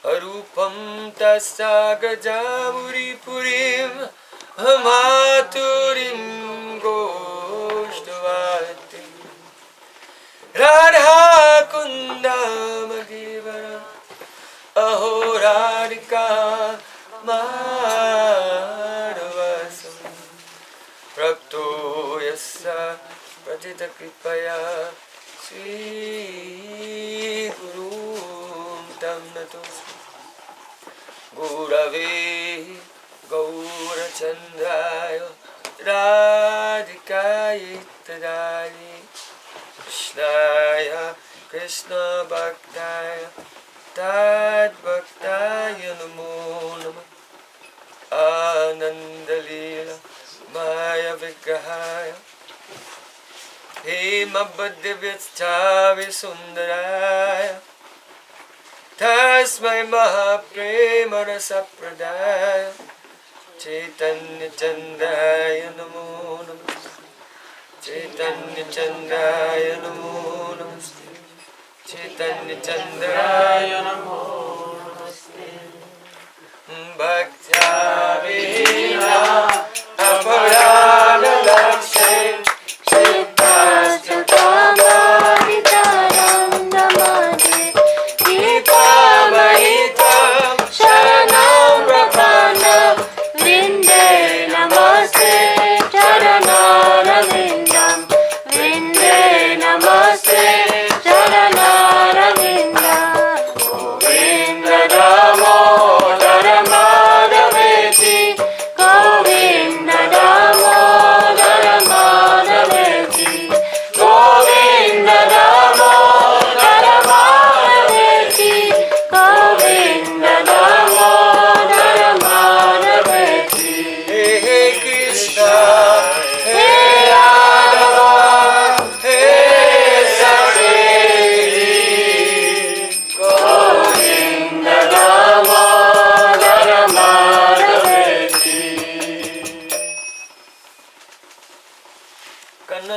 arupam tasya gajamuri purim maturim goshtavati Radha kundam givaram aho radhika madhavasam Prapto yasya pratita kripaya Sri Guru tam natosmi Gurave Gaurachandraya Radhikaya Tadani Krishnaya Krishna Bhaktaya Tad Bhaktaya Namo Namah Ananda-Lila Maya Vigrahaya Hema Bhaddivyacchavi Sundaraya Tasmai Mahaprema Rasapradaya Chaitanya Chandaya Namo Namaste Chaitanya Chandaya Namo Namaste Chaitanya Chandaya Namo Namaste Bhaktya Vina Aparana Lakshe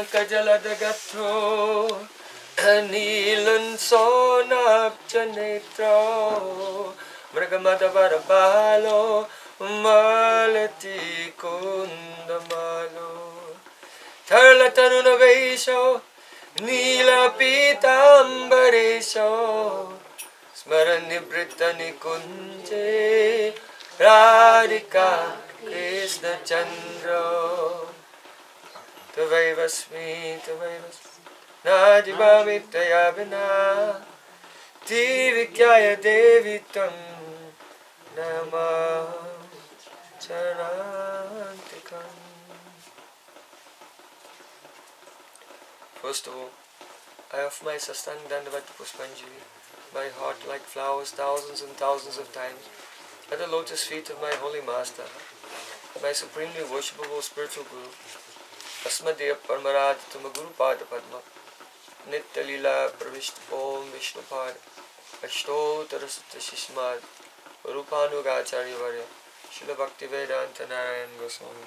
Kajaladagatro Nilan Sonapjanetro Mragamadavaravalo Malati Kundamalo Tarlatarunavesho Nila Pitambaresho Smaranibrtani Kunje Radhika Krishna Chandra Tavaivasmi, Najibami Tayabina Divikyaya Devitam Nama Charantikam. First of all, I offer my sastang dandavati puspanjali, my heart like flowers thousands and thousands of times, at the lotus feet of my holy master, my supremely worshipable spiritual guru, Asmadeva Parmarad Tumaguru Pada Padma Nitya Lila Pravishta Om Vishnupad Ashtotarasutta Shishmad Rupanugacharya Varya Srila Bhaktivedanta Narayan Goswami.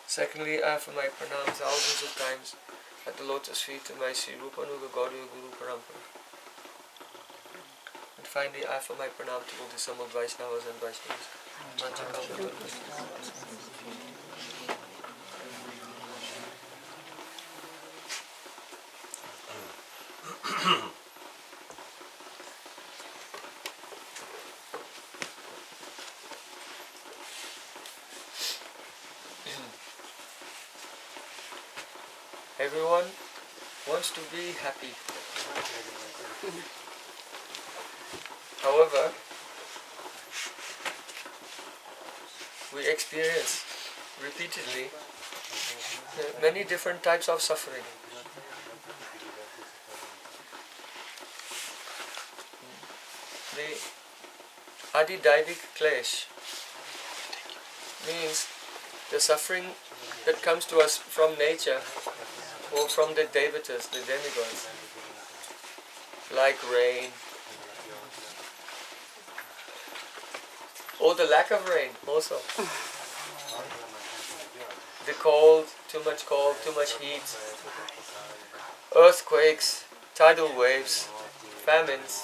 Secondly, I offer my pranams thousands of times at the lotus feet of my Sri Rupanuga Gaudiya Guru Parampara. And finally, I offer my pranam to all the assembled Vaishnavas and Vaishnavas. Everyone wants to be happy. However, we experience repeatedly many different types of suffering. The Adi-Daivik Klesh means the suffering that comes to us from nature or from the Devotees, the demigods, like rain, or the lack of rain also. The cold, too much heat, earthquakes, tidal waves, famines.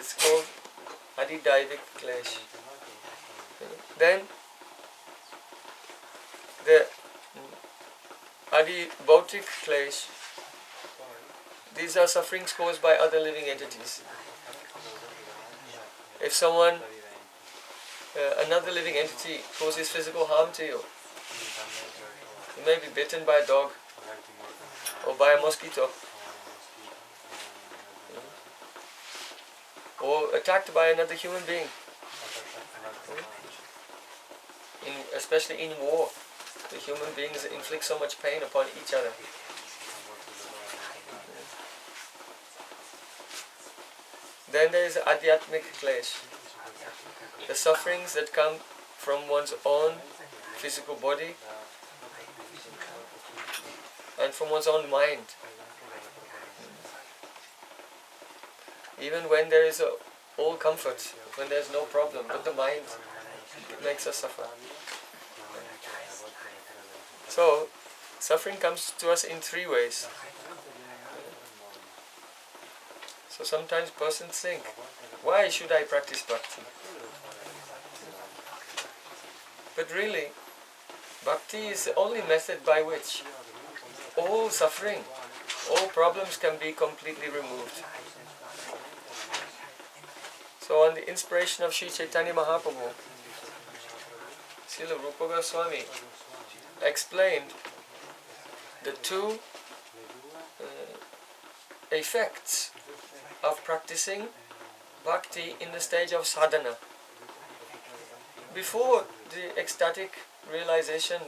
is called Adi-Daivik Klesh. Then the Adi-Bhautik Klesh, these are sufferings caused by other living entities. If someone, another living entity causes physical harm to you, you may be bitten by a dog or by a mosquito or attacked by another human being. Especially in war, the human beings inflict so much pain upon each other. Then there is Adhyatmic Klesh, the sufferings that come from one's own physical body and from one's own mind. Even when there is all comfort, when there is no problem, but the mind makes us suffer. So, suffering comes to us in three ways. So sometimes persons think, why should I practice bhakti? But really, bhakti is the only method by which all suffering, all problems can be completely removed. So on the inspiration of Sri Chaitanya Mahaprabhu, Srila Rupa Goswami explained the two effects of practicing bhakti in the stage of sadhana. Before the ecstatic realization,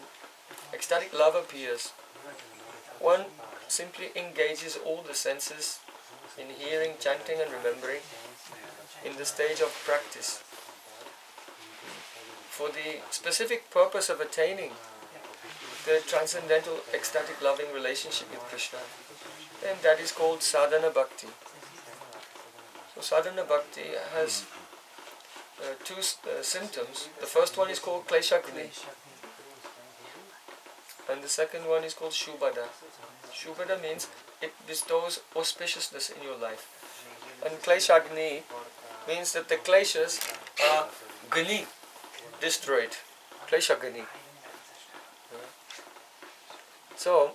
ecstatic love appears, one simply engages all the senses in hearing, chanting and remembering in the stage of practice for the specific purpose of attaining the transcendental ecstatic loving relationship with Krishna. And that is called sadhana bhakti. So sadhana bhakti has two symptoms. The first one is called kleshagni and the second one is called shubhada. Shubhada means it bestows auspiciousness in your life. And kleshagni means that the kleshas are gani, destroyed. Kleshagni. So,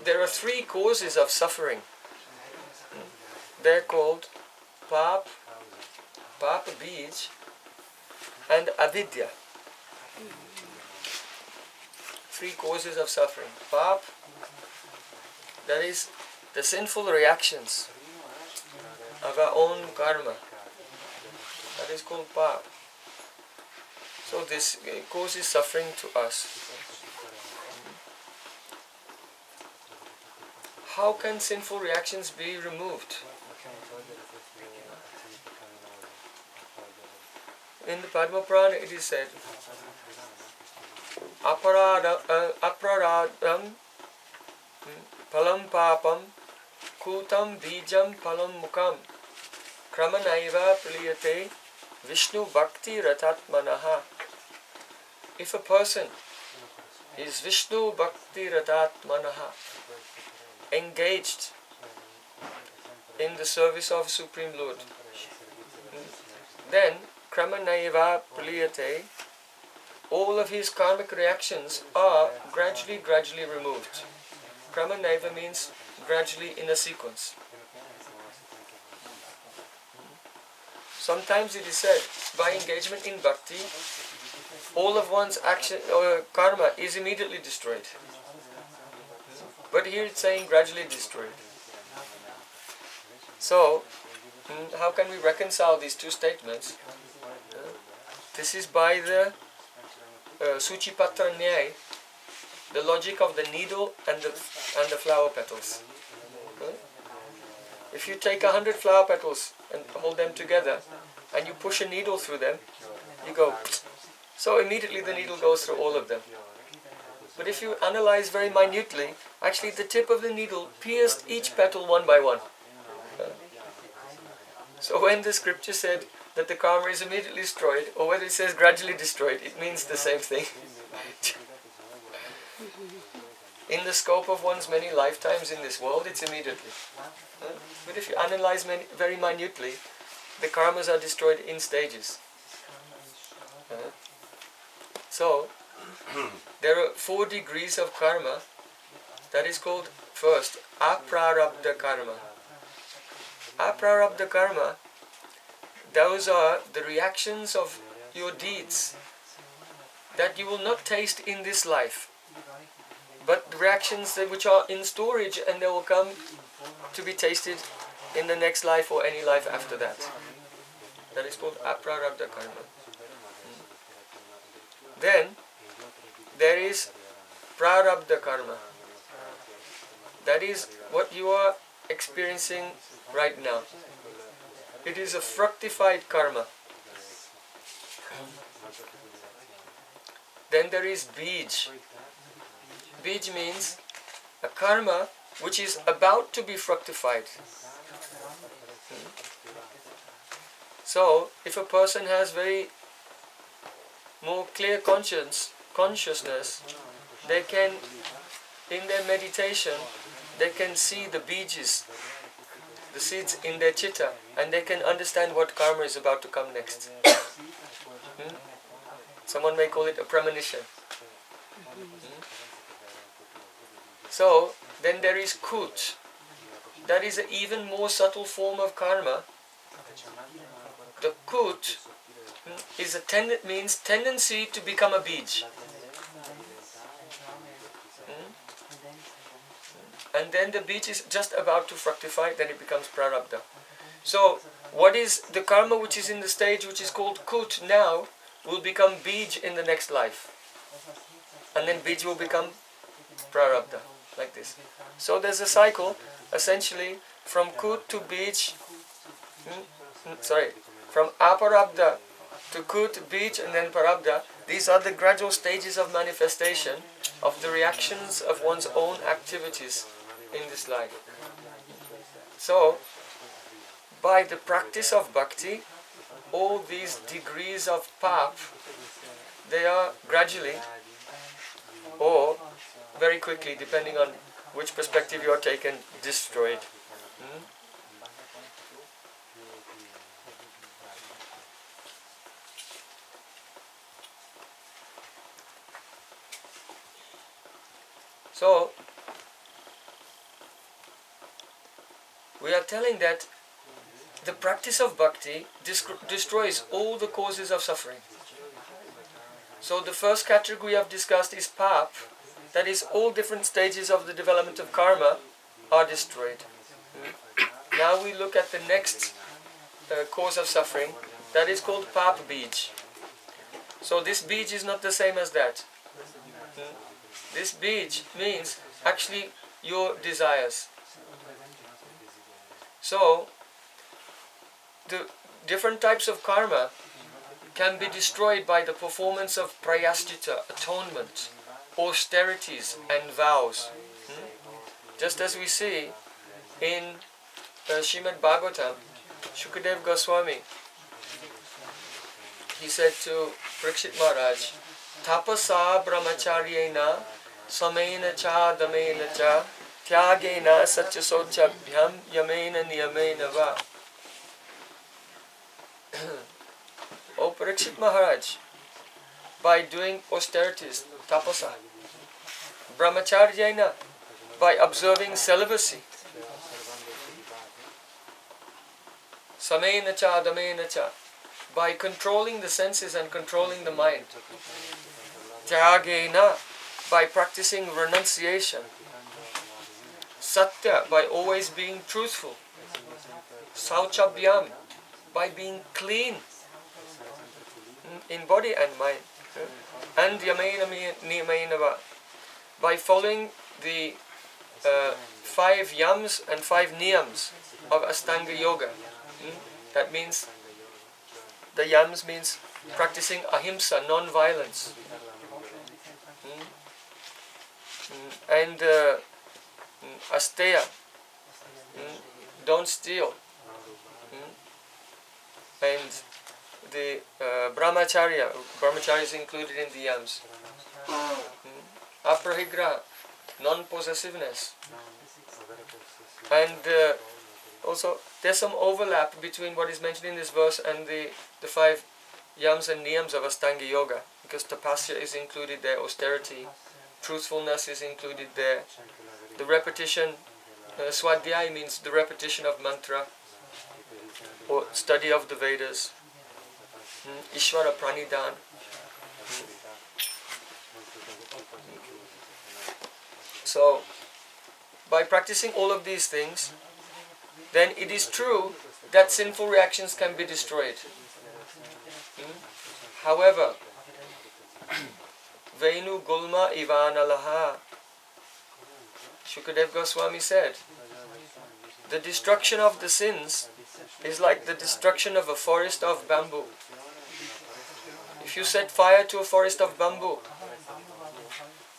there are three causes of suffering. They're called pap, bij, and avidya. Three causes of suffering. Pap, that is the sinful reactions of our own karma. That is called pap. So this causes suffering to us. How can sinful reactions be removed? In the Padma Purana it is said, Aparadam palam papam kutam bijam palam mukam kramanaiva praliyate Vishnu bhakti ratatmanaha. If a person is Vishnu bhakti ratatmanaha, engaged in the service of Supreme Lord, then kramanaiva praliyate, all of his karmic reactions are gradually removed. Kramanaiva means gradually in a sequence. Sometimes it is said, by engagement in bhakti, all of one's action or karma is immediately destroyed. But here it's saying gradually destroyed. So, how can we reconcile these two statements? This is by the Suchipatra Nyaya, the logic of the needle and the flower petals. If you take 100 flower petals and hold them together, and you push a needle through them, you go, so immediately the needle goes through all of them. But if you analyze very minutely, actually the tip of the needle pierced each petal one by one. So when the scripture said that the karma is immediately destroyed, or whether it says gradually destroyed, it means the same thing. in the scope of one's many lifetimes in this world, it's immediately. But if you analyze very minutely, the karmas are destroyed in stages. So, there are 4 degrees of karma. That is called, first, aprarabdha karma. Aprarabdha karma, those are the reactions of your deeds that you will not taste in this life, but the reactions which are in storage and they will come to be tasted in the next life or any life after that. That is called aprarabdha karma. Then there is prarabdha karma. That is what you are experiencing right now. It is a fructified karma. Then there is bij. Bij means a karma which is about to be fructified. So, if a person has very more clear consciousness, they can, in their meditation, they can see the bijis, the seeds in their chitta, and they can understand what karma is about to come next. Someone may call it a premonition. So, then there is kut. That is an even more subtle form of karma. The kut is means tendency to become a bij. And then the bij is just about to fructify, then it becomes prarabdha. So, what is the karma which is in the stage which is called kut now, will become bij in the next life. And then bij will become prarabdha, like this. So there's a cycle, essentially, from kut to bij, from aparabdha to kut, bij, and then parabdha. These are the gradual stages of manifestation of the reactions of one's own activities in this life. So, by the practice of bhakti, all these degrees of pap, they are gradually or very quickly, depending on which perspective you are taken, destroyed. So, we are telling that the practice of bhakti destroys all the causes of suffering. So the first category we have discussed is pap, that is all different stages of the development of karma are destroyed. Now we look at the next cause of suffering, that is called pap bij. So this bij is not the same as that. This bij means actually your desires. So, the different types of karma can be destroyed by the performance of prayaschita, atonement, austerities and vows. Just as we see in Srimad Bhagavatam, Shukadeva Goswami, he said to Parikshit Maharaj, Tapasa brahmacharyena samena cha damena cha tyagena satyasotyabhyam yamena niyamena va. O Parikshit Maharaj, by doing austerities, tapasa, brahmacharyena, by observing celibacy, samena cha damena cha, by controlling the senses and controlling the mind, tyagena, by practicing renunciation, satya, by always being truthful, sauchabhyam, by being clean in body and mind, and yamena niyamena, by following the 5 yams and 5 niyams of Ashtanga Yoga. That means, the yams means practicing ahimsa, non-violence, and asteya, don't steal, and the brahmacharya is included in the yams, aprahigraha, non-possessiveness. And also there's some overlap between what is mentioned in this verse and the 5 yams and niyams of Astanga Yoga, because tapasya is included there, austerity, truthfulness is included there, the repetition, swadhyaya means the repetition of mantra, or study of the Vedas, Ishvara Pranidhan. So, by practicing all of these things, then it is true that sinful reactions can be destroyed. However, Venu Gulma Ivanalaha, Shukadeva Goswami said, the destruction of the sins is like the destruction of a forest of bamboo. If you set fire to a forest of bamboo,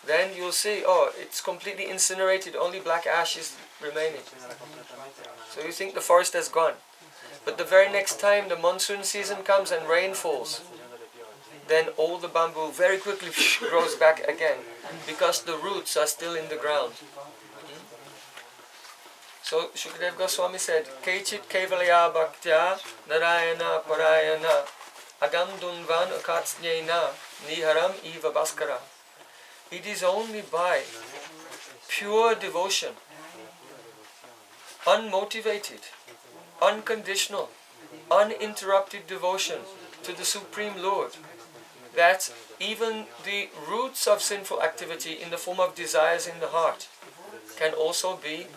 then you'll see, oh, it's completely incinerated, only black ash is remaining. So you think the forest has gone. But the very next time the monsoon season comes and rain falls, then all the bamboo very quickly grows back again, because the roots are still in the ground. So Shukadeva Goswami said, Kechit Kevalaya Bhaktya Narayana Parayana Agam Dunvan Akatsnyena Niharam Eva Bhaskara. It is only by pure devotion, unmotivated, unconditional, uninterrupted devotion to the Supreme Lord, that even the roots of sinful activity in the form of desires in the heart can also be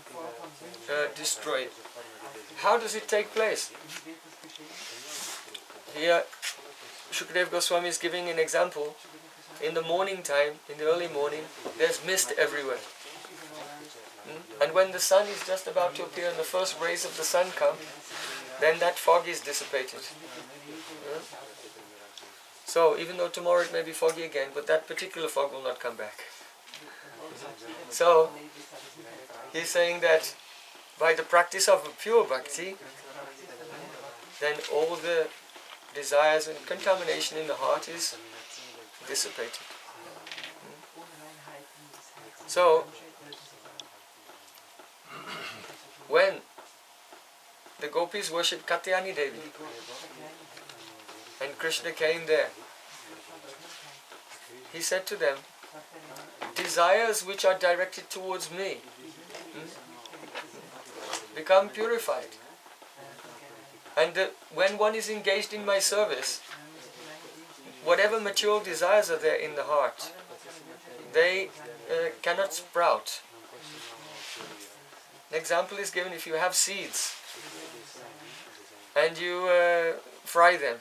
destroyed. How does it take place? Here, Shukadeva Goswami is giving an example. In the morning time, in the early morning, there's mist everywhere. And when the sun is just about to appear and the first rays of the sun come, then that fog is dissipated. So, even though tomorrow it may be foggy again, but that particular fog will not come back. So, he's saying that by the practice of pure bhakti, then all the desires and contamination in the heart is dissipated. So, when the gopis worshipped Katyayani Devi and Krishna came there, he said to them, desires which are directed towards me become purified. And when one is engaged in my service, whatever material desires are there in the heart, they cannot sprout. An example is given: if you have seeds and you fry them,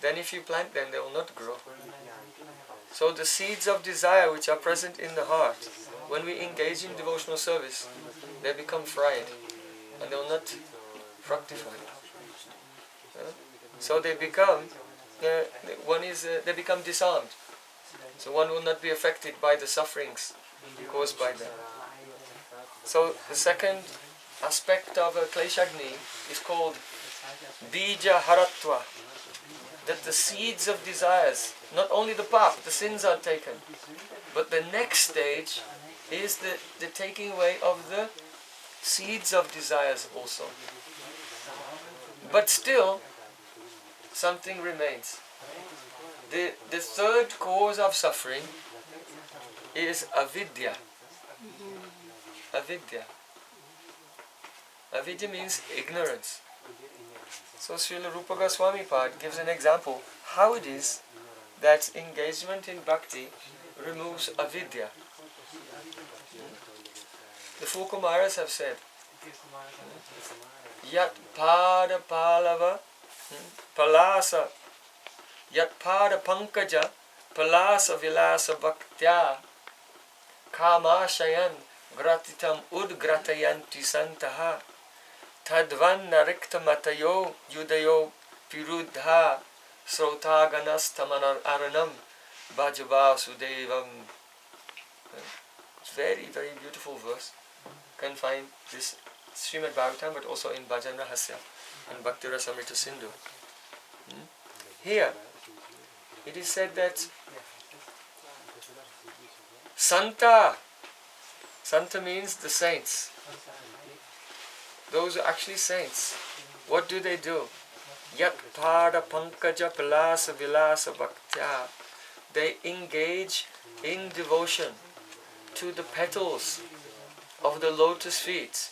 then if you plant them, they will not grow. So the seeds of desire which are present in the heart, when we engage in devotional service, they become fried and they will not fructify. So they become they become disarmed. So one will not be affected by the sufferings caused by them. So the second aspect of Kleshagni is called Bija Haratva, that the seeds of desires, not only the pap, the sins are taken, but the next stage is the taking away of the seeds of desires also. But still, something remains. The third cause of suffering is avidya. Avidya. Avidya means ignorance. So Srila Rupa Goswami Pad gives an example how it is that engagement in bhakti removes avidya. The four Kumaras have said, Yat pada palava palasa, Yat pada pankaja palasa vilasa bhaktya, Kamashayan gratitam udgratayanti santaha, Tadvan nariktamatayo yudayo pirudha, Srotaganastaman aranam bhajava sudevam. It's very, very beautiful verse. You can find this Srimad Bhagavatam, but also in Bhajan Rahasya and Bhakti Rasamrita Sindhu. Here, it is said that Santa Santa means the saints. Those are actually saints. What do? Yat pada pankaja palasa vilasa bhaktya. They engage in devotion to the petals of the lotus feet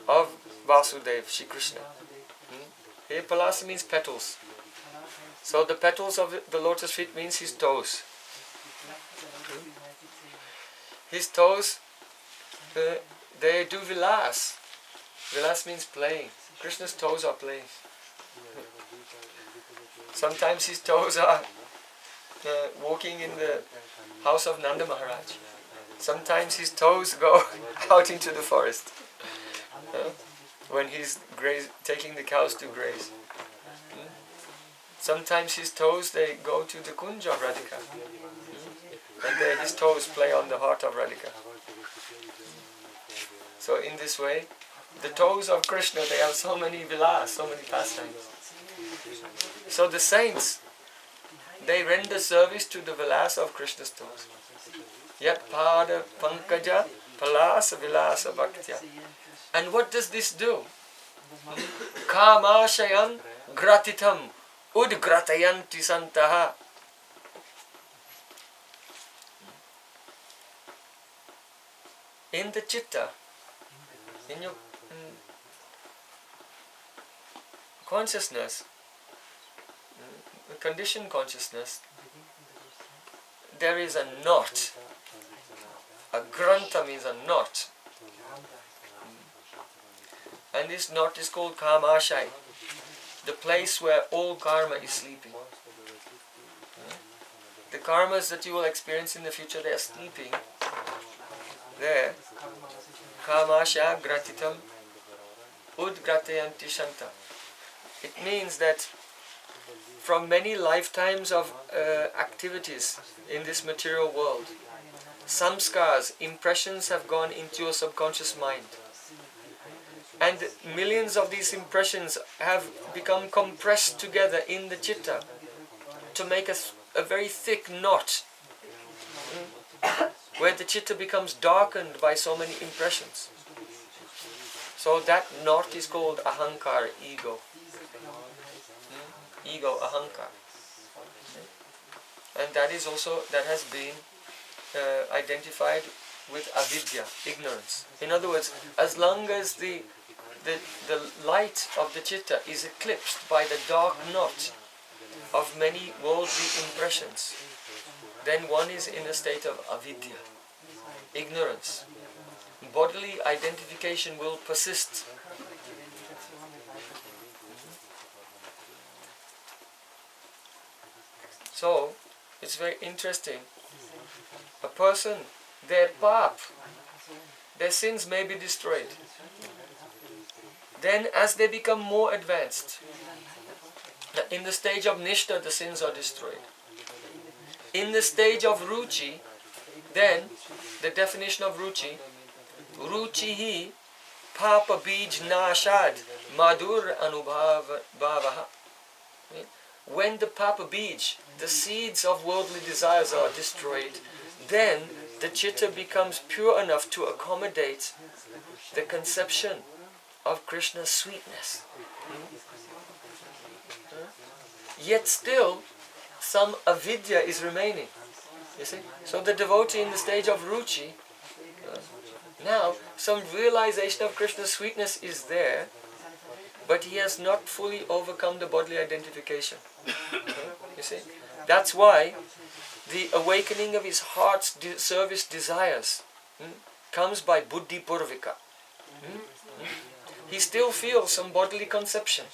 of Vasudeva, Shri Krishna. Here palasa means petals. So the petals of the lotus feet means his toes. His toes, they do vilas. Vilas means playing. Krishna's toes are playing. Sometimes his toes are walking in the house of Nanda Maharaj. Sometimes his toes go out into the forest when he's taking the cows to graze. Sometimes his toes, they go to the kunja of Radhika. And his toes play on the heart of Radhika. So in this way, the toes of Krishna, they have so many vilas, so many pastimes. So the saints, they render service to the vilas of Krishna's toes. Yat pada pankaja palasa vilasa bhaktya. And what does this do? Kamashayan gratitam udgratayanti santaha. In the chitta, in your consciousness, conditioned consciousness, there is a knot. A granta means a knot. And this knot is called kamashai, the place where all karma is sleeping. The karmas that you will experience in the future, they are sleeping there. Kamasha gratitam udgratayanti shanta. It means that from many lifetimes of activities in this material world, samskars, impressions have gone into your subconscious mind. And millions of these impressions have become compressed together in the chitta to make a very thick knot, where the chitta becomes darkened by so many impressions. So that knot is called ahankar, ego. Ego, ahankar. And that has been identified with avidya, ignorance. In other words, as long as the light of the chitta is eclipsed by the dark knot of many worldly impressions, then one is in a state of avidya, ignorance. Bodily identification will persist. So, it's very interesting. A person, their pap, their sins may be destroyed. Then as they become more advanced, in the stage of nishta, the sins are destroyed. In the stage of ruchi, then the definition of ruchi, ruchihi papa bij nashad madur anubhavaha. When the papa bij, the seeds of worldly desires are destroyed, then the chitta becomes pure enough to accommodate the conception of Krishna's sweetness. Yet still, some avidya is remaining. You see? So the devotee in the stage of ruchi, now some realization of Krishna's sweetness is there, but he has not fully overcome the bodily identification. You see? That's why the awakening of his heart's service desires comes by buddhi purvika. He still feels some bodily conception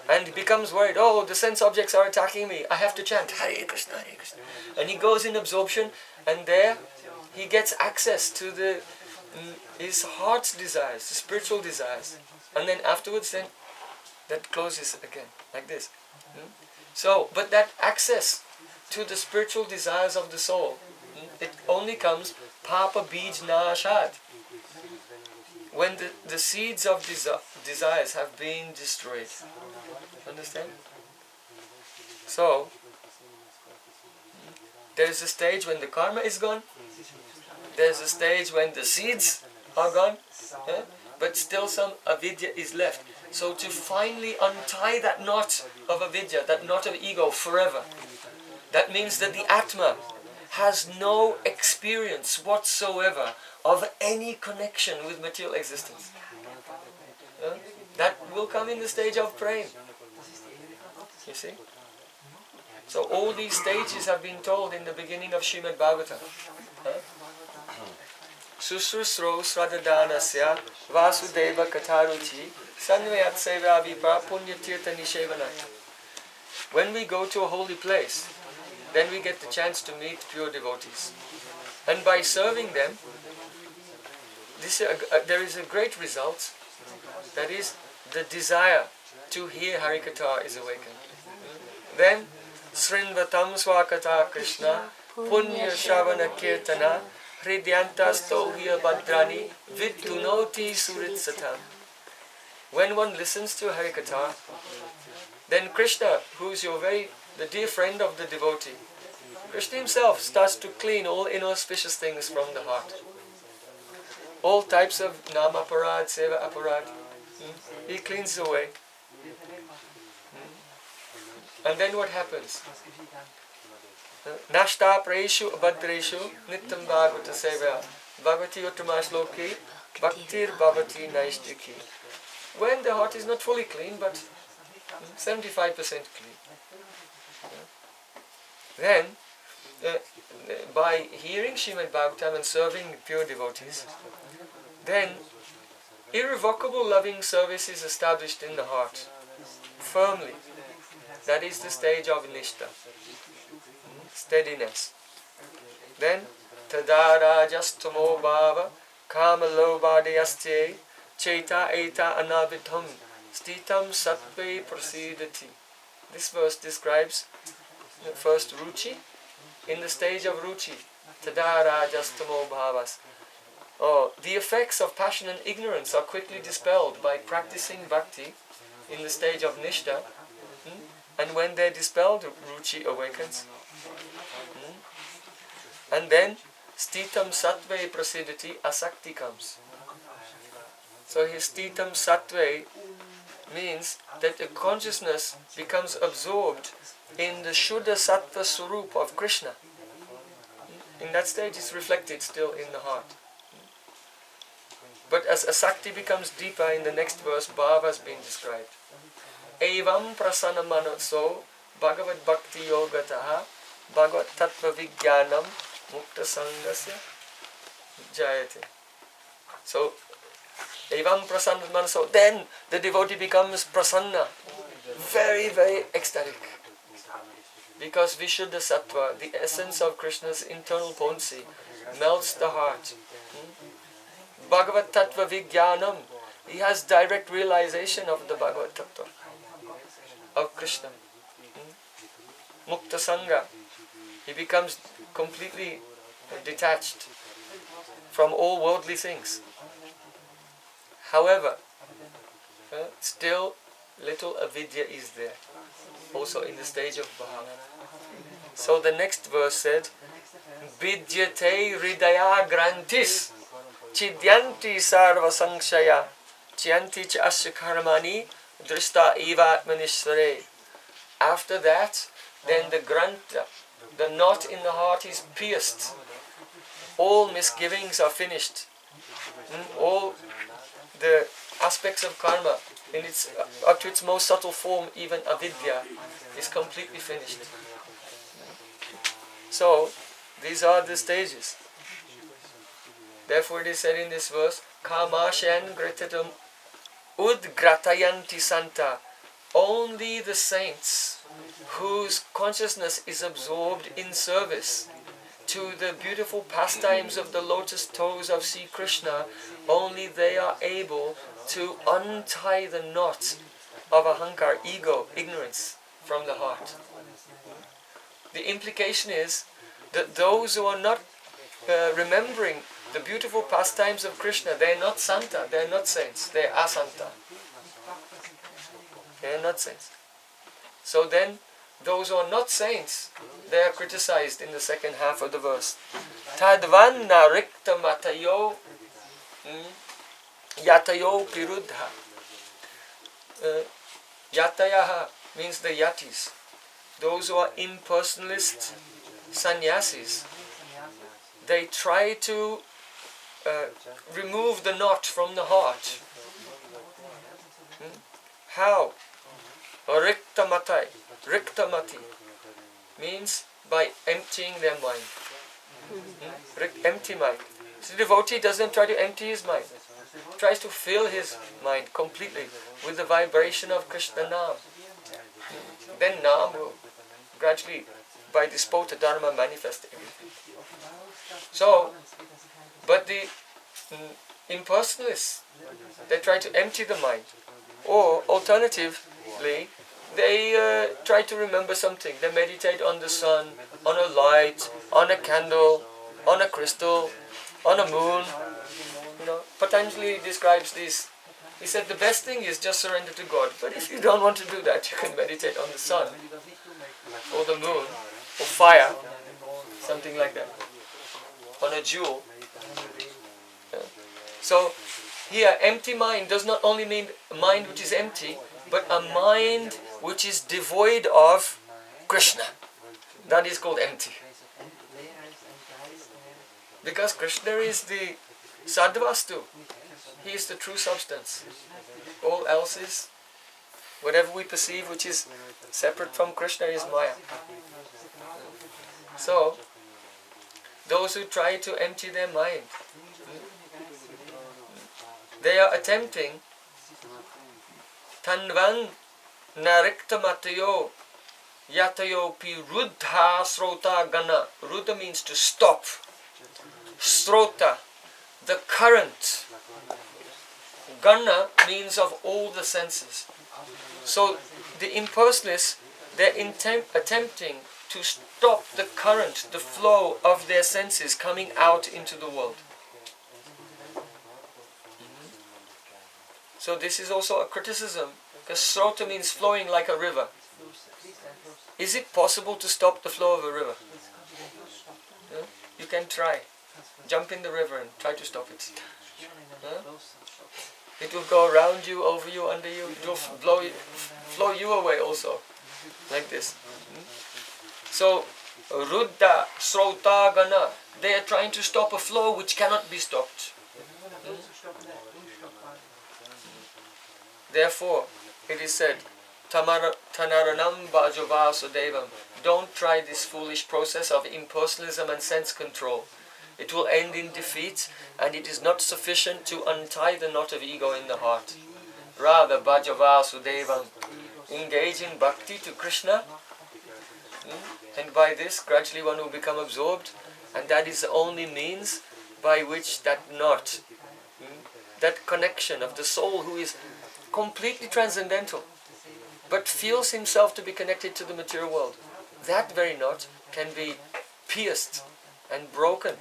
and becomes worried, oh, the sense objects are attacking me, I have to chant Hare Krishna, Hare Krishna. And he goes in absorption, and there he gets access to his heart's desires, the spiritual desires. And then afterwards, then that closes again, like this. So, but that access to the spiritual desires of the soul, it only comes papa bij nashad, when the seeds of desires have been destroyed. Understand? So, there is a stage when the karma is gone, there's a stage when the seeds are gone, but still some avidya is left. So to finally untie that knot of avidya, that knot of ego forever, that means that the Atma has no experience whatsoever of any connection with material existence. That will come in the stage of Prem. You see? So all these stages have been told in the beginning of Srimad Bhagavatam. Susrusro sradadanasya vasudeva katharuchi sanvayat seva vipa punyatirtha nishevanat. When we go to a holy place, then we get the chance to meet pure devotees. And by serving them, there is a great result. That is, the desire to hear Harikatha is awakened. Then, Srinvatam Swakata Krishna, Punya Shravana Kirtana, Hridyantas Tohya Bhadrani, Vidunoti Suritsatam. When one listens to Harikatha, then Krishna, who is the dear friend of the devotee, Krishna himself starts to clean all inauspicious things from the heart. All types of nama aparad, seva aparad, he cleans away. And then what happens? Nashta praeshu abhadreshu nityam bhagavata seva bhagavati uttamash loki bhaktir bhavati naishtiki. When the heart is not fully clean, but 75% clean. Then, by hearing Srimad Bhagavatam and serving pure devotees, then irrevocable loving service is established in the heart, firmly. That is the stage of nishta, steadiness. Then, tada rajastamo bhava kamalobhadayastye cheta eta anabidham stitam sattve prasidati. This verse describes first ruchi. In the stage of ruchi, tada rajastamo bhavas. The effects of passion and ignorance are quickly dispelled by practicing bhakti in the stage of nishta. And when they're dispelled, ruchi awakens. And then, stitam sattve prasidati, asakti comes. So his stitam sattve means that the consciousness becomes absorbed in the Shuddha Sattva Svarupa of Krishna. In that stage it's reflected still in the heart. But as asakti becomes deeper, in the next verse, bhava has been described. Evam prasanna manaso bhagavad bhakti yogataha bhagavad tattva vijnanam mukta sangasya jayate. So, evam prasanna manaso, then the devotee becomes prasanna, very, very ecstatic. Because Vishuddha Sattva, the essence of Krishna's internal potency, melts the heart. Bhagavad Tattva Vijnanam, he has direct realization of the Bhagavad Tattva of Krishna. Mukta Sangha, he becomes completely detached from all worldly things. However, still little avidya is there, also in the stage of bhava. So the next verse said, Vidyate hridaya grantis chidyanti sarva sankshaya chyanti cha asya karmani drishta eva atmanishvare. After that, then the granta, the knot in the heart is pierced. All misgivings are finished. All the aspects of karma, in its up to its most subtle form, even avidya, is completely finished. So, these are the stages. Therefore it is said in this verse, Kamashan gratatam udgratayanti santa. Only the saints whose consciousness is absorbed in service to the beautiful pastimes of the lotus toes of Sri Krishna, only they are able to untie the knot of ahankar, ego, ignorance, from the heart. The implication is that those who are not remembering the beautiful pastimes of Krishna, they are not santa, they are not saints, they are asanta. They are not saints. So then, those who are not saints, they are criticized in the second half of the verse. Tadvanna rikta matayo yatayo piruddha. Yatayaha means the yatis. Those who are impersonalist sannyasis, they try to remove the knot from the heart. How? Rikta matai. Rikta mati means by emptying their mind. Empty mind. So the devotee doesn't try to empty his mind. He tries to fill his mind completely with the vibration of Krishna Nam. Then Nam will gradually, by this Pota Dharma, manifest everything. So, but the impersonalists, they try to empty the mind. Or alternatively, they try to remember something. They meditate on the sun, on a light, on a candle, on a crystal, on a moon. You know, Patanjali describes this. He said the best thing is just surrender to God. But if you don't want to do that, you can meditate on the sun, or the moon, or fire, something like that, on a jewel. So here, empty mind does not only mean a mind which is empty, but a mind which is devoid of Krishna. That is called empty. Because Krishna is the Sadvastu. He is the true substance. All else is, whatever we perceive which is separate from Krishna is Maya. So, those who try to empty their mind, they are attempting Tanvan narikta matayo yatayo pi ruddha srota gana. Ruddha means to stop. Srota, the current. Gana means of all the senses. So the impersonalists, they're attempting to stop the current, the flow of their senses coming out into the world. So this is also a criticism, because srota means flowing like a river. Is it possible to stop the flow of a river? You can try. Jump in the river and try to stop it. It will go around you, over you, under you. It will flow you away also, like this. So, ruddha, srota, gana, they are trying to stop a flow which cannot be stopped. Therefore, it is said, Tanaranam bhajavasudevam. Don't try this foolish process of impersonalism and sense control. It will end in defeat, and it is not sufficient to untie the knot of ego in the heart. Rather, bhajavasudevam. Engage in bhakti to Krishna, and by this, gradually one will become absorbed, and that is the only means by which that knot, that connection of the soul who is completely transcendental, but feels himself to be connected to the material world, that very knot can be pierced and broken,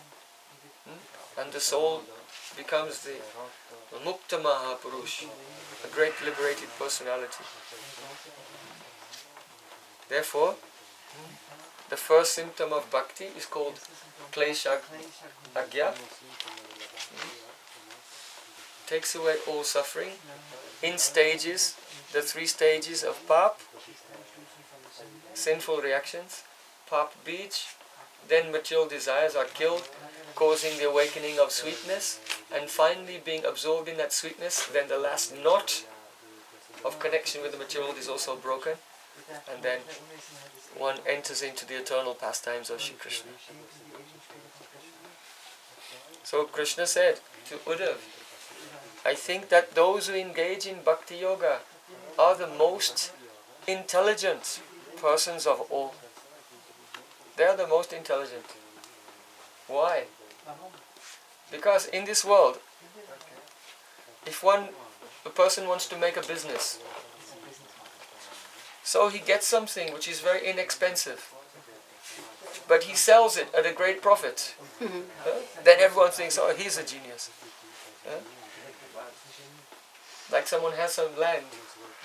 and the soul becomes the Mukta Mahapurush, a great liberated personality. Therefore, the first symptom of bhakti is called Klesha Agya. Takes away all suffering in stages, the 3 stages of pap, sinful reactions, pap beach, then material desires are killed, causing the awakening of sweetness, and finally being absorbed in that sweetness, then the last knot of connection with the material world is also broken, and then one enters into the eternal pastimes of Shri Krishna. So Krishna said to Uddhav, I think that those who engage in bhakti yoga are the most intelligent persons of all. They are the most intelligent. Why? Because in this world, if a person wants to make a business, so he gets something which is very inexpensive, but he sells it at a great profit, then everyone thinks, oh, he's a genius. Like someone has some land,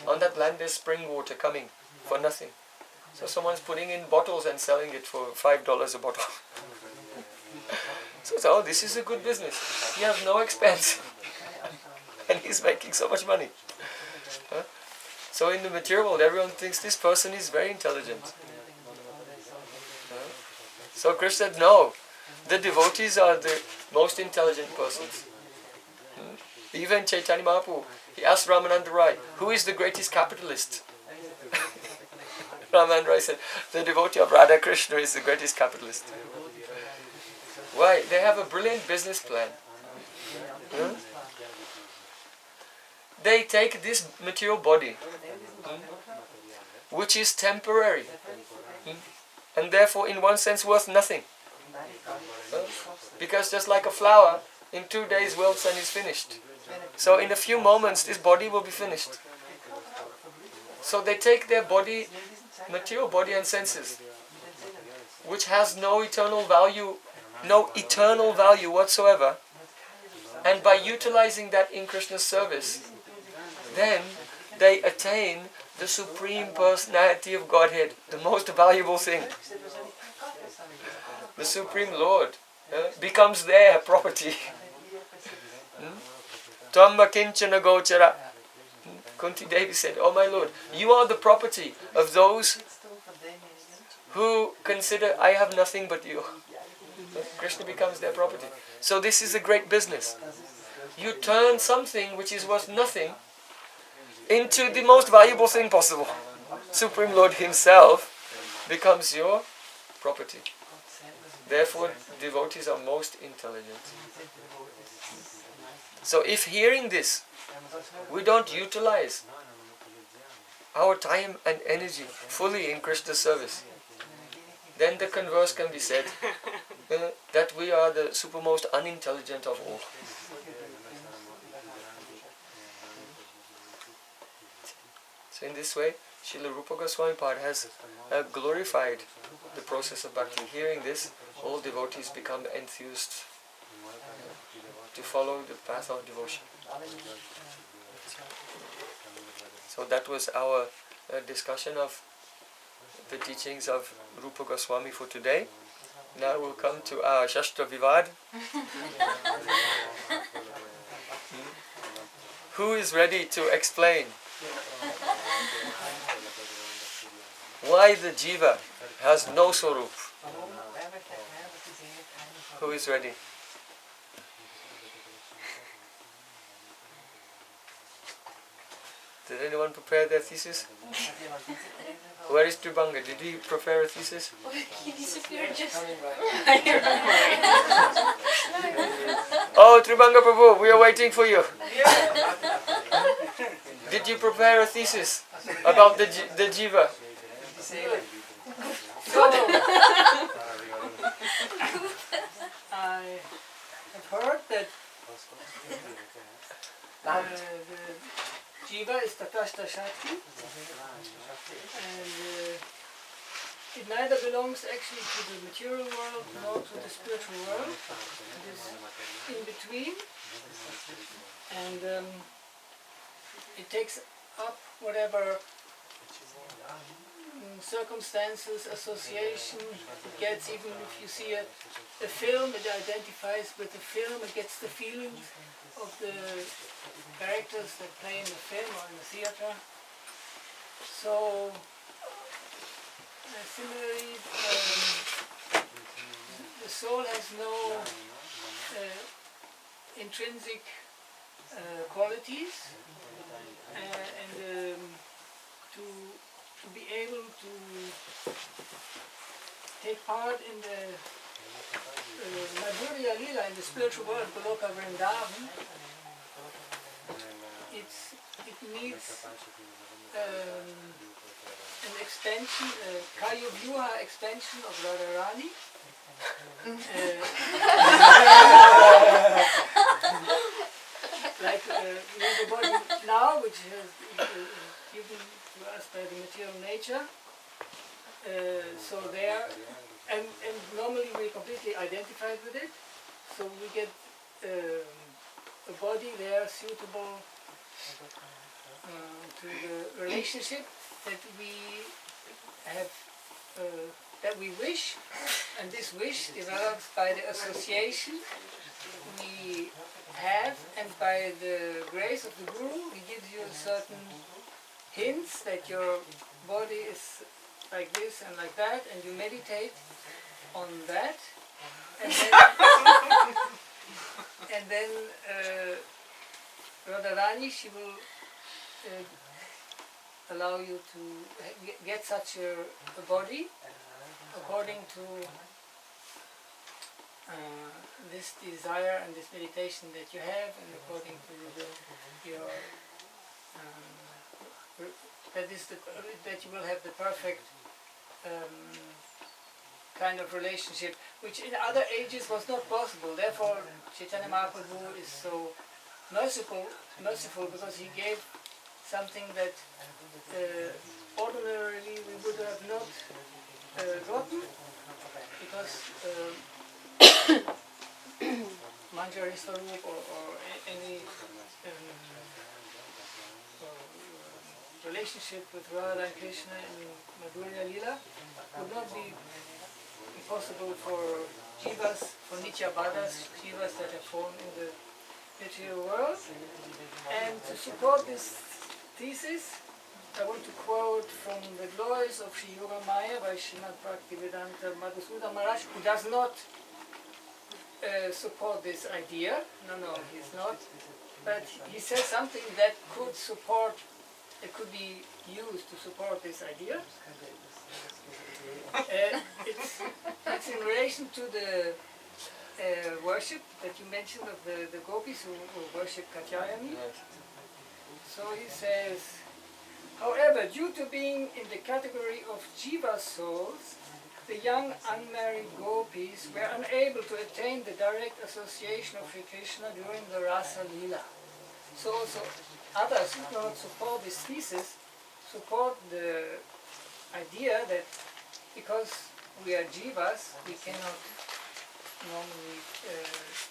on that land there's spring water coming for nothing. So someone's putting in bottles and selling it for $5 a bottle. So, oh, this is a good business. He has no expense. And he's making so much money. Huh? So in the material world, everyone thinks this person is very intelligent. Huh? So Krishna said, no, the devotees are the most intelligent persons. Even Chaitanya Mahaprabhu, he asked Ramananda Rai, who is the greatest capitalist? Ramananda Rai said, the devotee of Radha Krishna is the greatest capitalist. Why? They have a brilliant business plan. Huh? They take this material body, which is temporary, and therefore in one sense worth nothing. Because just like a flower, in 2 days wilts and is finished. So in a few moments this body will be finished. So they take their body, material body and senses, which has no eternal value whatsoever, and by utilizing that in Krishna's service, then they attain the Supreme Personality of Godhead, the most valuable thing. The Supreme Lord becomes their property. Tamma kinchana gochara. Kunti Devi said, oh my Lord, you are the property of those who consider, I have nothing but you. Krishna becomes their property. So this is a great business. You turn something which is worth nothing into the most valuable thing possible. Supreme Lord Himself becomes your property. Therefore, devotees are most intelligent. So if hearing this, we don't utilize our time and energy fully in Krishna's service, then the converse can be said that we are the supermost unintelligent of all. So in this way, Srila Rupa Goswami has glorified the process of bhakti. Hearing this, all devotees become enthused to follow the path of devotion. So that was our discussion of the teachings of Rupa Goswami for today. Now we'll come to our Shastra Vivad. Who is ready to explain why the jiva has no swarup? Who is ready? Did anyone prepare their thesis? Where is Tribanga? Did he prepare a thesis? He disappeared just. Oh, Tribanga Prabhu, we are waiting for you. Did you prepare a thesis about the jiva? I have heard that the jiva is Tatashta Shakti, and it neither belongs actually to the material world nor to the spiritual world. It is in between, and it takes up whatever circumstances, association it gets. Even if you see a film, it identifies with the film, it gets the feelings of the characters that play in the film or in the theater. So similarly, the soul has no intrinsic qualities, and to be able to take part in the Madhurya Lila, in the spiritual world, Goloka Vrindavan, it needs an extension, a Kayuvyuha extension of Radharani. Like we have a body now, which has given to us by the material nature. So there, and normally we're completely identified with it. So we get a body there suitable to the relationship that we have that we wish, and this wish develops by the association we have, and by the grace of the Guru, he gives you certain hints that your body is like this and like that, and you meditate on that, and then, Radharani, she will allow you to get such a body according to this desire and this meditation that you have, and according to your that you will have the perfect kind of relationship, which in other ages was not possible. Therefore, Chaitanya Mahaprabhu is so merciful because he gave something that ordinarily we would have not gotten, because Manjari Swarup or any relationship with Radha and Krishna in Madhurya Lila would not be possible for jivas, for Nityabadas, jivas that are formed in the material world. And to support this thesis, I want to quote from the Glories of Sri Yoga Maya by Srimad Bhaktivedanta Madhusudana Maharaj, who does not support this idea. No, he's not. But he says something that could support, it could be used to support this idea. It's in relation to the worship that you mentioned of the gopis who worship Katyayani. So he says, however, due to being in the category of jiva souls, the young unmarried gopis were unable to attain the direct association of Sri Krishna during the Rasa Lila. So also others who cannot support this thesis support the idea that because we are jivas, we cannot normally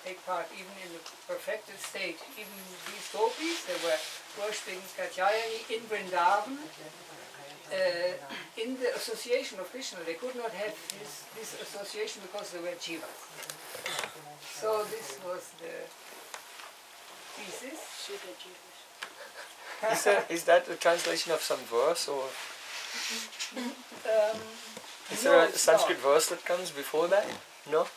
take part even in the perfected state. Even these gopis, they were worshipping Katyayani in Vrindavan, in the association of Krishna. They could not have this association because they were jivas. So this was the thesis. Is that a translation of some verse, or is there a Sanskrit verse that comes before that? No?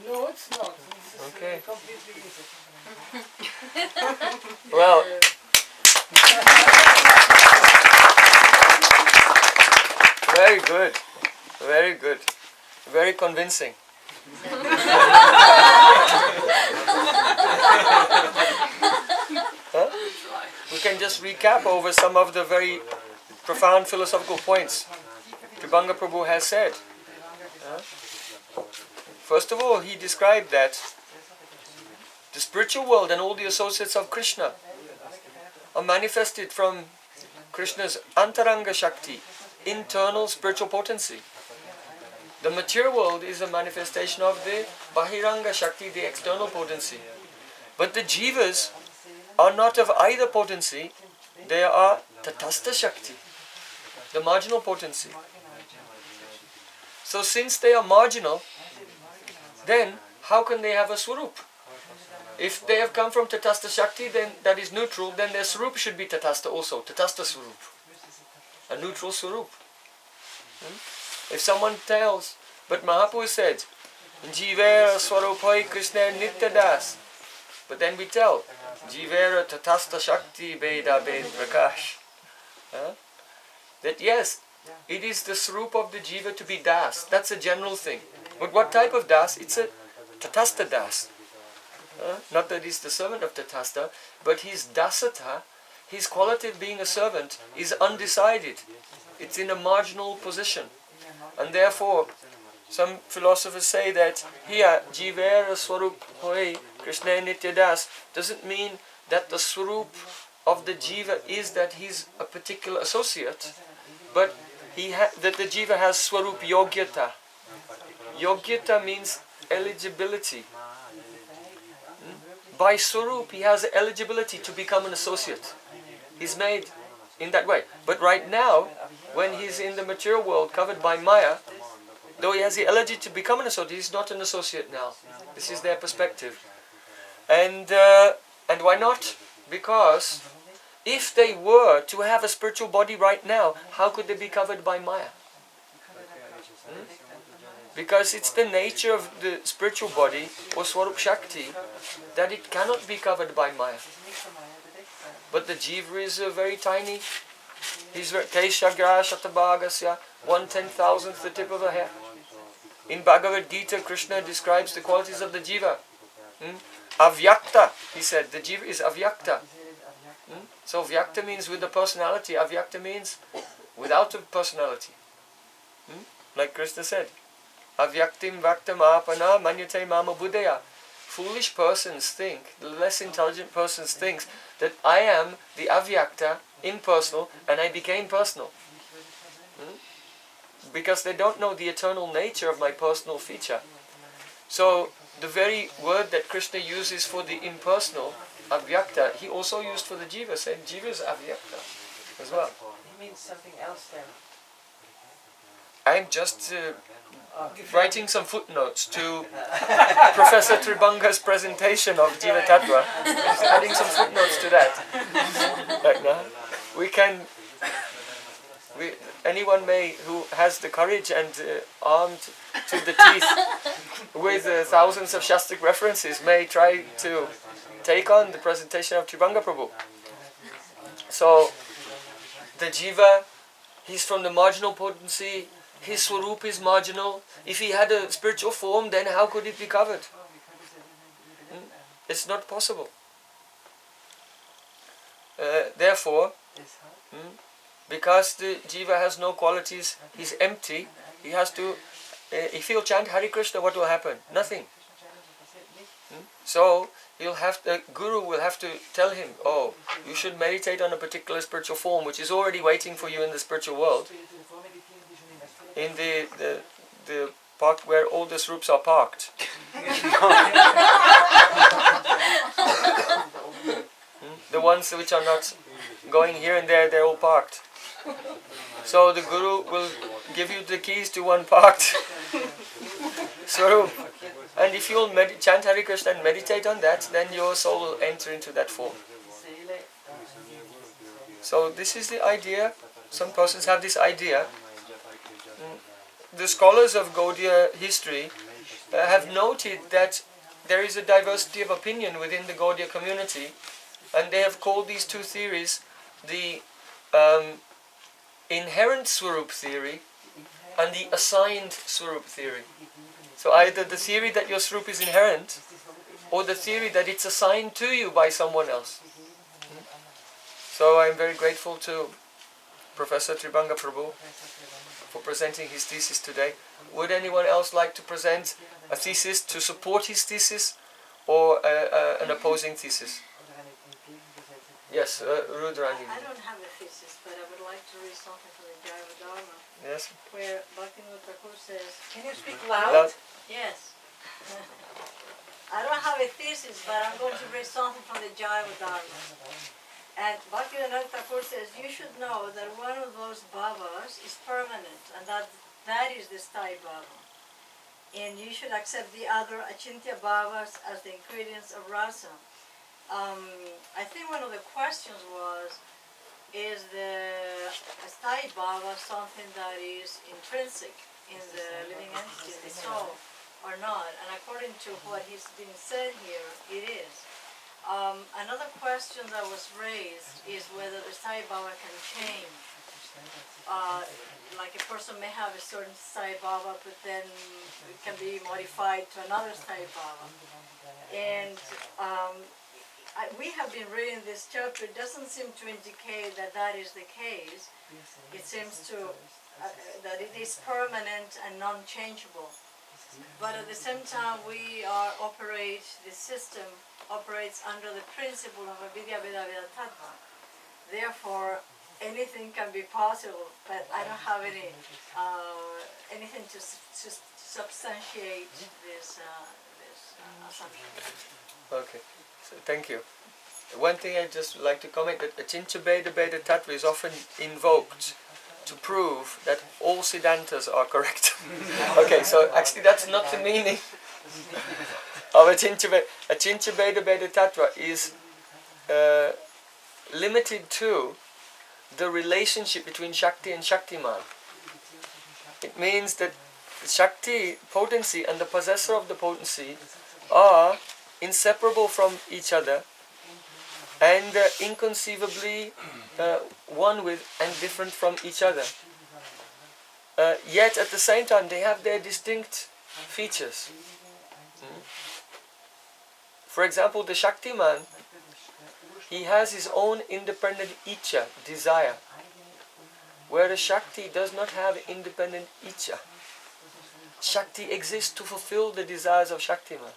No, it's not. This is okay. Completely. Well, very good, very good, very convincing. Huh? We can just recap over some of the very profound philosophical points Tribhanga Prabhu has said. First of all, he described that the spiritual world and all the associates of Krishna are manifested from Krishna's Antaranga Shakti, internal spiritual potency. The material world is a manifestation of the Bahiranga Shakti, the external potency. But the jivas are not of either potency, they are Tatastha Shakti, the marginal potency. So since they are marginal, then how can they have a swarup? If they have come from Tatastha Shakti, then that is neutral, then their swarup should be Tatastha also, Tatastha swarup, a neutral swarup. If someone tells, but Mahaprabhu said, Jivera swarupai Krishna nityadas, but then we tell, Jivera Tatastha Shakti Veda Ved Prakash, that yes, it is the swarup of the jiva to be das. That's a general thing. But what type of das? It's a Tatastha das. Not that he's the servant of Tatastha, but his dasata, his quality of being a servant, is undecided. It's in a marginal position. And therefore, some philosophers say that here, Jivera Swarup Hoi Krishna Nityadas doesn't mean that the swarup of the jiva is that he's a particular associate, but that the jiva has swarup yogyata. Yogyata means eligibility. By swarup he has eligibility to become an associate. He's made in that way. But right now, when he's in the material world covered by Maya, though he has the ability to become an associate, he's not an associate now. This is their perspective. And why not? Because if they were to have a spiritual body right now, how could they be covered by Maya? Because it's the nature of the spiritual body, or Swarup Shakti, that it cannot be covered by Maya. But the jiva is very tiny. He's Keshagra Shatabhagasya, 1/10,000th the tip of a hair. In Bhagavad Gita, Krishna describes the qualities of the jiva. Avyakta, he said, the jiva is avyakta. So vyakta means with the personality, avyakta means without a personality. Like Krishna said, avyaktim vaktam apana manyate mama buddhaya. Foolish persons think, the less intelligent persons think that I am the avyakta, impersonal, and I became personal. Because they don't know the eternal nature of my personal feature. So the very word that Krishna uses for the impersonal, avyakta, he also used for the jiva, saying jiva is avyakta as well. He means something else then. I'm just writing some footnotes to Professor Tribanga's presentation of Jiva Tattva. Just adding some footnotes to that. Right now, anyone who has the courage and armed to the teeth with thousands of Shastric references may try to take on the presentation of Tribanga Prabhu. So, the jiva, he's from the marginal potency, his svarupa is marginal. If he had a spiritual form, then how could it be covered? It's not possible. Therefore, because the jiva has no qualities, he's empty, he has to, if he'll chant Hare Krishna, what will happen? Nothing. So, the guru will have to tell him, oh, you should meditate on a particular spiritual form which is already waiting for you in the spiritual world. In the park where all the swarups are parked. The ones which are not going here and there, they're all parked. So the guru will give you the keys to one parked swarup. And if you'll chant Hare Krishna and meditate on that, then your soul will enter into that form. So this is the idea. Some persons have this idea. The scholars of Gaudiya history have noted that there is a diversity of opinion within the Gaudiya community, and they have called these two theories the inherent Swarup theory and the assigned Swarup theory. So either the theory that your Swarup is inherent, or the theory that it's assigned to you by someone else. So I'm very grateful to Professor Tribanga Prabhu for presenting his thesis today. Would anyone else like to present a thesis to support his thesis, or an opposing thesis? Yes, Rudrani. I don't have a thesis, but I would like to read something from the Jaiva Dharma. Yes. Where Bhaktivinoda Thakur says, Can you speak loud? yes. I don't have a thesis, but I'm going to read something from the Jaiva Dharma. And Bhaktivinoda Thakur says, you should know that one of those bhavas is permanent, and that is the sthai bhava. And you should accept the other achintya bhavas as the ingredients of rasa. I think one of the questions was, is the sthai bhava something that is intrinsic in the living entity, the soul, or not? And according to what has been said here, it is. Another question that was raised is whether the sthai bhava can change. Like a person may have a certain sthai bhava, but then it can be modified to another sthai bhava. And we have been reading this chapter. It doesn't seem to indicate that that is the case. It seems to that it is permanent and non-changeable. But at the same time, the system operates under the principle of avidya veda veda tattva. Therefore, anything can be possible, but I don't have anything to substantiate this assumption. Okay, so thank you. one thing I just like to comment, that Achincha Bheda Bheda Tattva is often invoked to prove that all Siddhantas are correct. Okay, so actually that's not the meaning of Achincha Bheda. Achincha Bheda Bheda Tattva is limited to the relationship between Shakti and Shaktiman. It means that Shakti, potency, and the possessor of the potency are inseparable from each other and inconceivably one with and different from each other. Yet at the same time they have their distinct features. For example, the Shaktiman, he has his own independent Icha, desire, whereas Shakti does not have independent Icha. Shakti exists to fulfill the desires of Shaktiman.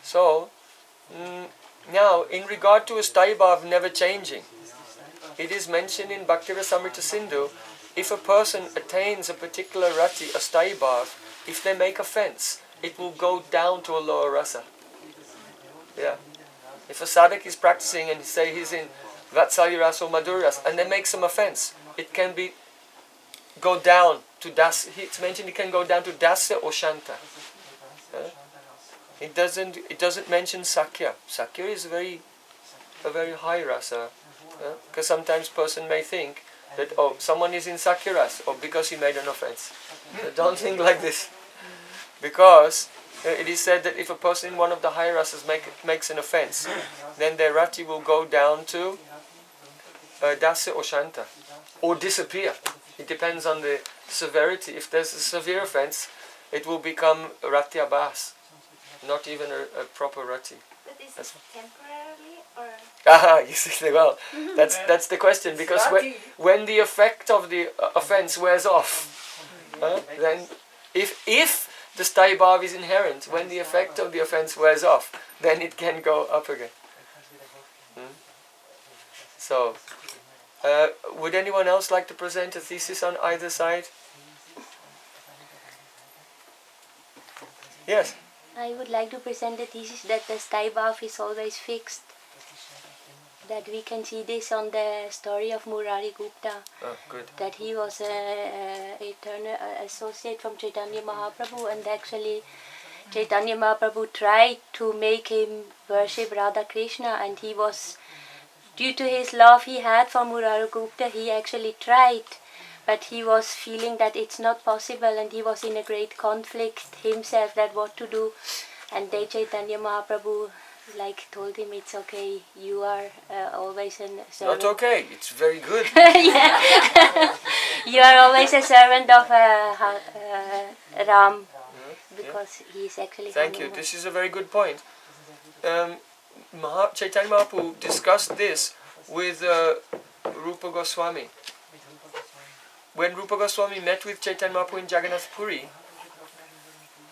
So, now in regard to a sthayi bhav never changing, it is mentioned in Bhakti Rasamrita Sindhu, if a person attains a particular rati, a sthayi bhav, if they make offense, it will go down to a lower rasa. Yeah. If a sadhak is practicing and say he's in Vatsalya rasa or Madhurya rasa, and they make some offense, it can be go down to das. It's mentioned it can go down to dasa or shanta. It doesn't mention sakya. Sakya is a very high rasa, because sometimes person may think that someone is in sakya rasa because he made an offense. So don't think like this, because it is said that if a person in one of the high rasas makes an offense, then their rati will go down to dasa or shanta, or disappear. It depends on the severity. If there's a severe offense, it will become rati abhas, not even a proper rati. But is it temporarily or? You see, well, that's the question, because when the effect of the offense wears off, then if the sthayi bhav is inherent, when the effect of the offense wears off, then it can go up again. So, would anyone else like to present a thesis on either side? Yes? I would like to present the thesis that the sthayi bhav is always fixed. That we can see this on the story of Murari Gupta. Oh, good. That he was an eternal associate from Chaitanya Mahaprabhu, and actually Chaitanya Mahaprabhu tried to make him worship Radha Krishna, and he was, due to his love he had for Murari Gupta, he actually tried, but he was feeling that it's not possible, and he was in a great conflict himself that what to do. And then Chaitanya Mahaprabhu told him, it's okay, you are always a servant. Not okay, it's very good. You are always a servant of Ram, because he is actually Thank you, this is a very good point. Chaitanya Mahaprabhu discussed this with Rupa Goswami. When Rupa Goswami met with Chaitanya Mahaprabhu in Jagannath Puri,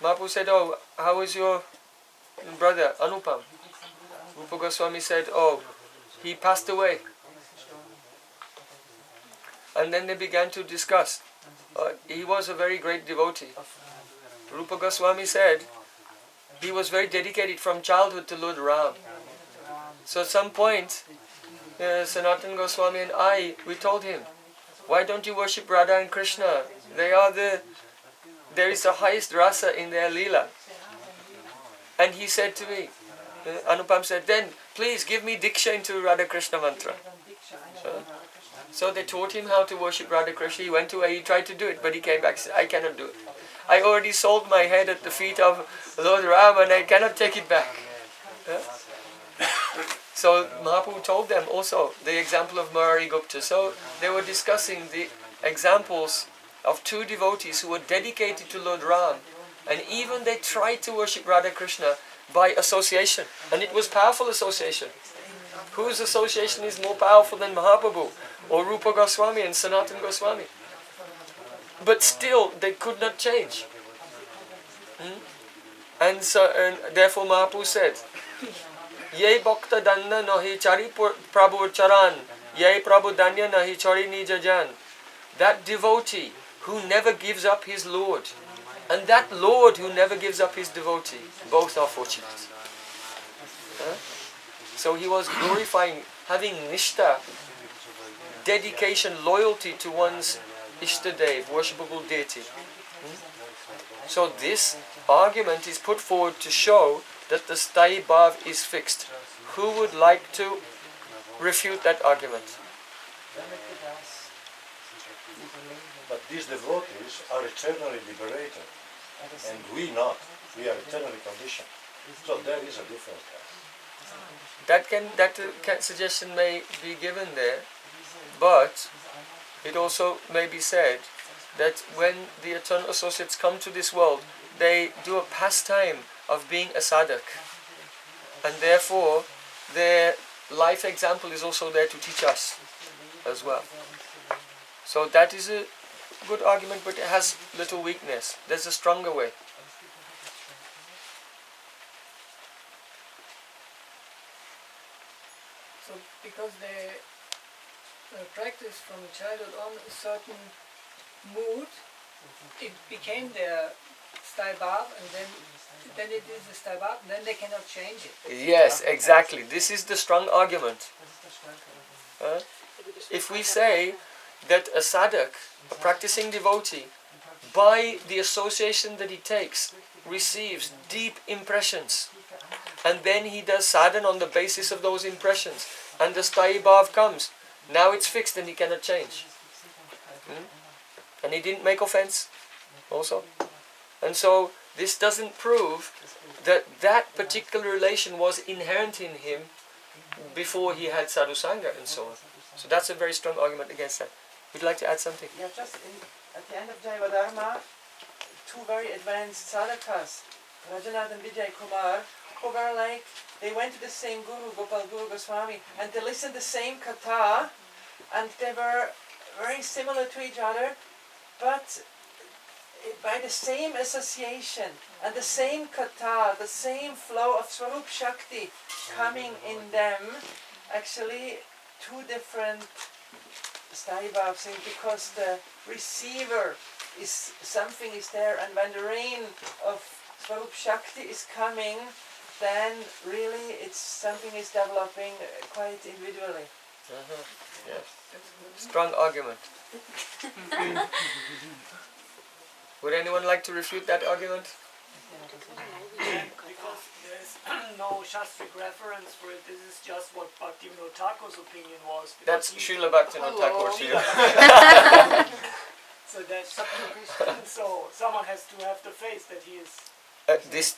Mahaprabhu said, how is your brother Anupam? Rupa Goswami said, he passed away. And then they began to discuss. He was a very great devotee. Rupa Goswami said, he was very dedicated from childhood to Lord Ram. So at some point, Sanatana Goswami and we told him, why don't you worship Radha and Krishna? There is the highest rasa in their Leela. And he said to me, Anupam said, then please give me diksha into Radha Krishna mantra. So they taught him how to worship Radha Krishna. He went away, he tried to do it, but he came back and said, I cannot do it. I already sold my head at the feet of Lord Ram and I cannot take it back. So Mahaprabhu told them also the example of Murari Gupta. So they were discussing the examples of two devotees who were dedicated to Lord Ram, and even they tried to worship Radha Krishna by association, and it was powerful association. Whose association is more powerful than Mahaprabhu or Rupa Goswami and Sanatana Goswami? But still they could not change. And therefore Mahaprabhu said, Ye bhakta danna nahi chari prabhu charan, ye prabhu danya nahi chari nija jan. That devotee who never gives up his Lord, and that Lord who never gives up his devotee, both are fortunate. So he was glorifying, having nishta, dedication, loyalty to one's Ishtadev, worshipable deity. So this argument is put forward to show that the Sthayi Bhav is fixed. Who would like to refute that argument? But these devotees are eternally liberated, and we not. We are eternally conditioned. So there is a difference there. That suggestion may be given there, but it also may be said that when the eternal associates come to this world, they do a pastime of being a sadhak, and therefore their life example is also there to teach us as well. So that is a good argument, but it has little weakness. There's a stronger way. So because they practice from childhood on a certain mood, it became their Sthayi Bhav, and then it is the Sthayi Bhav, and then they cannot change it. Yes, exactly. This is the strong argument. If we say that a sadhak, a practicing devotee, by the association that he takes, receives deep impressions, and then he does sadhana on the basis of those impressions, and the Sthayi Bhav comes, now it's fixed and he cannot change. And he didn't make offense also. And so this doesn't prove that that particular relation was inherent in him before he had sadhu sangha and so on. So that's a very strong argument against that. Would you like to add something? Yeah, just at the end of Jaiva Dharma, two very advanced sadhakas, Rajanath and Vijay Kumar, who were like, they went to the same guru, Rupa Goswami, and they listened the same katha, and they were very similar to each other, but by the same association and the same katha, the same flow of Swarup Shakti coming in them, actually two different Sthayi Bhavs, because the receiver is, something is there, and when the rain of Swarup Shakti is coming, then really it's something is developing quite individually. Yes. Strong argument. Would anyone like to refute that argument? Because there's no Shastric reference for it, this is just what Bhaktivinoda Thakur's opinion was. That's Srila Bhaktivinoda Thakur's view. So that's so someone has to have the faith that he is. This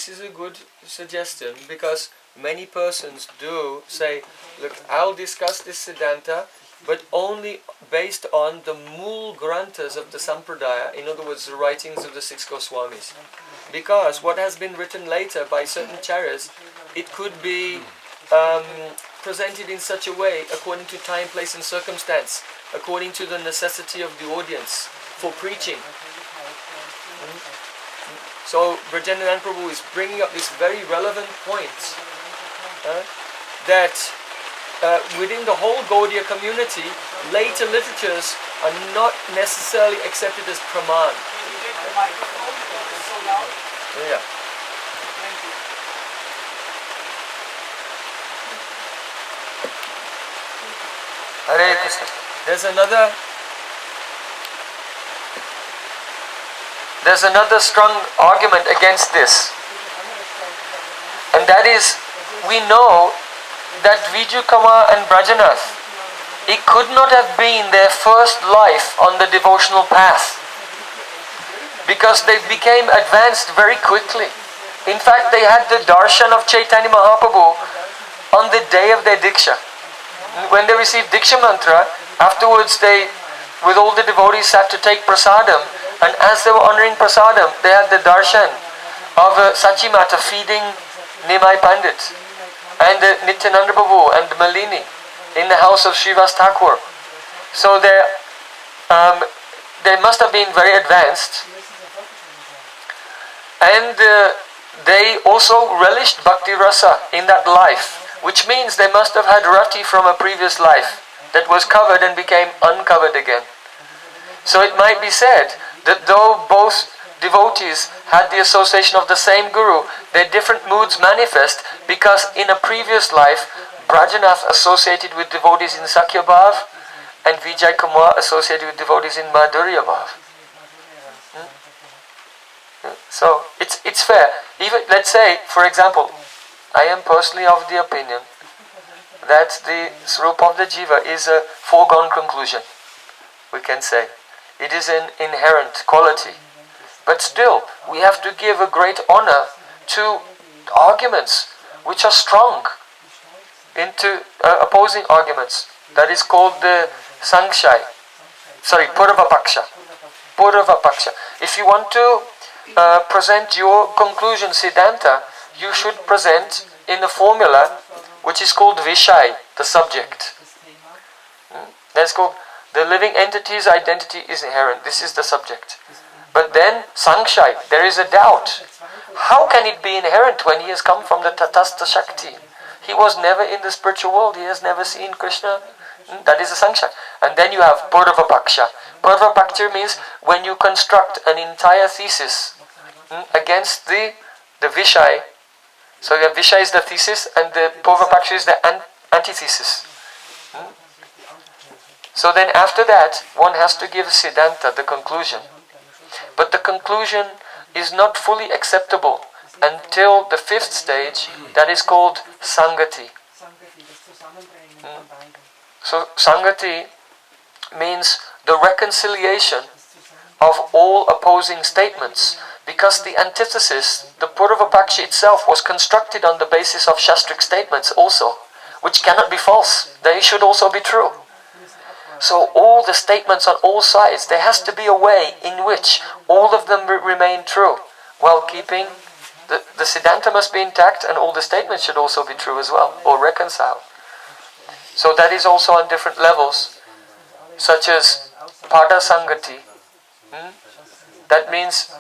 is a good suggestion, because many persons do say, look, I'll discuss this Siddhanta, but only based on the Mool Granthas of the Sampradaya, in other words, the writings of the 6 Goswamis. Because what has been written later by certain charyas, it could be presented in such a way, according to time, place and circumstance, according to the necessity of the audience for preaching. So Brhad Prabhu is bringing up this very relevant point, that within the whole Gaudiya community, later literatures are not necessarily accepted as praman. Yeah. Hare Krishna. There's another strong argument against this, and that is, we know that Viju Kumar and Brajanath, it could not have been their first life on the devotional path, because they became advanced very quickly. In fact, they had the darshan of Chaitanya Mahaprabhu on the day of their Diksha. When they received Diksha mantra, afterwards they, with all the devotees, sat to take prasadam, and as they were honoring prasadam, they had the darshan of Sachimata feeding Nimai Pandit, and Nityananda Prabhu and Malini in the house of Srivas Thakur. So they must have been very advanced, and they also relished bhakti rasa in that life, which means they must have had rati from a previous life that was covered and became uncovered again. So it might be said that though both devotees had the association of the same guru, their different moods manifest Because in a previous life, Brajanath associated with devotees in Sakya Bhav and Vijay Kumar associated with devotees in Madhurya Bhav. So it's fair. Even, let's say, for example, I am personally of the opinion that the svarupa of the jiva is a foregone conclusion, we can say. It is an inherent quality. But still, we have to give a great honor to arguments which are strong, into opposing arguments. That is called the Sangshay. Purva Paksha. Purva Paksha. If you want to present your conclusion Siddhanta, you should present in a formula which is called Vishay, the subject. That's called the living entity's identity is inherent. This is the subject. But then Sangshay, there is a doubt. How can it be inherent when he has come from the Tatastha Shakti? He was never in the spiritual world. He has never seen Krishna. That is a Sangshay. And then you have Purva Paksha. Purva Paksha means when you construct an entire thesis against the Vishay. So the Vishay is the thesis and the Purva Paksha is the antithesis. So then after that, one has to give Siddhanta, the conclusion. But the conclusion is not fully acceptable until the fifth stage, that is called Sangati. So Sangati means the reconciliation of all opposing statements, because the antithesis, the Purva Paksha itself, was constructed on the basis of Shastric statements also, which cannot be false. They should also be true. So all the statements on all sides, there has to be a way in which all of them remain true, while keeping the Siddhanta must be intact, and all the statements should also be true as well, or reconciled. So that is also on different levels, such as Pada Sangati. That means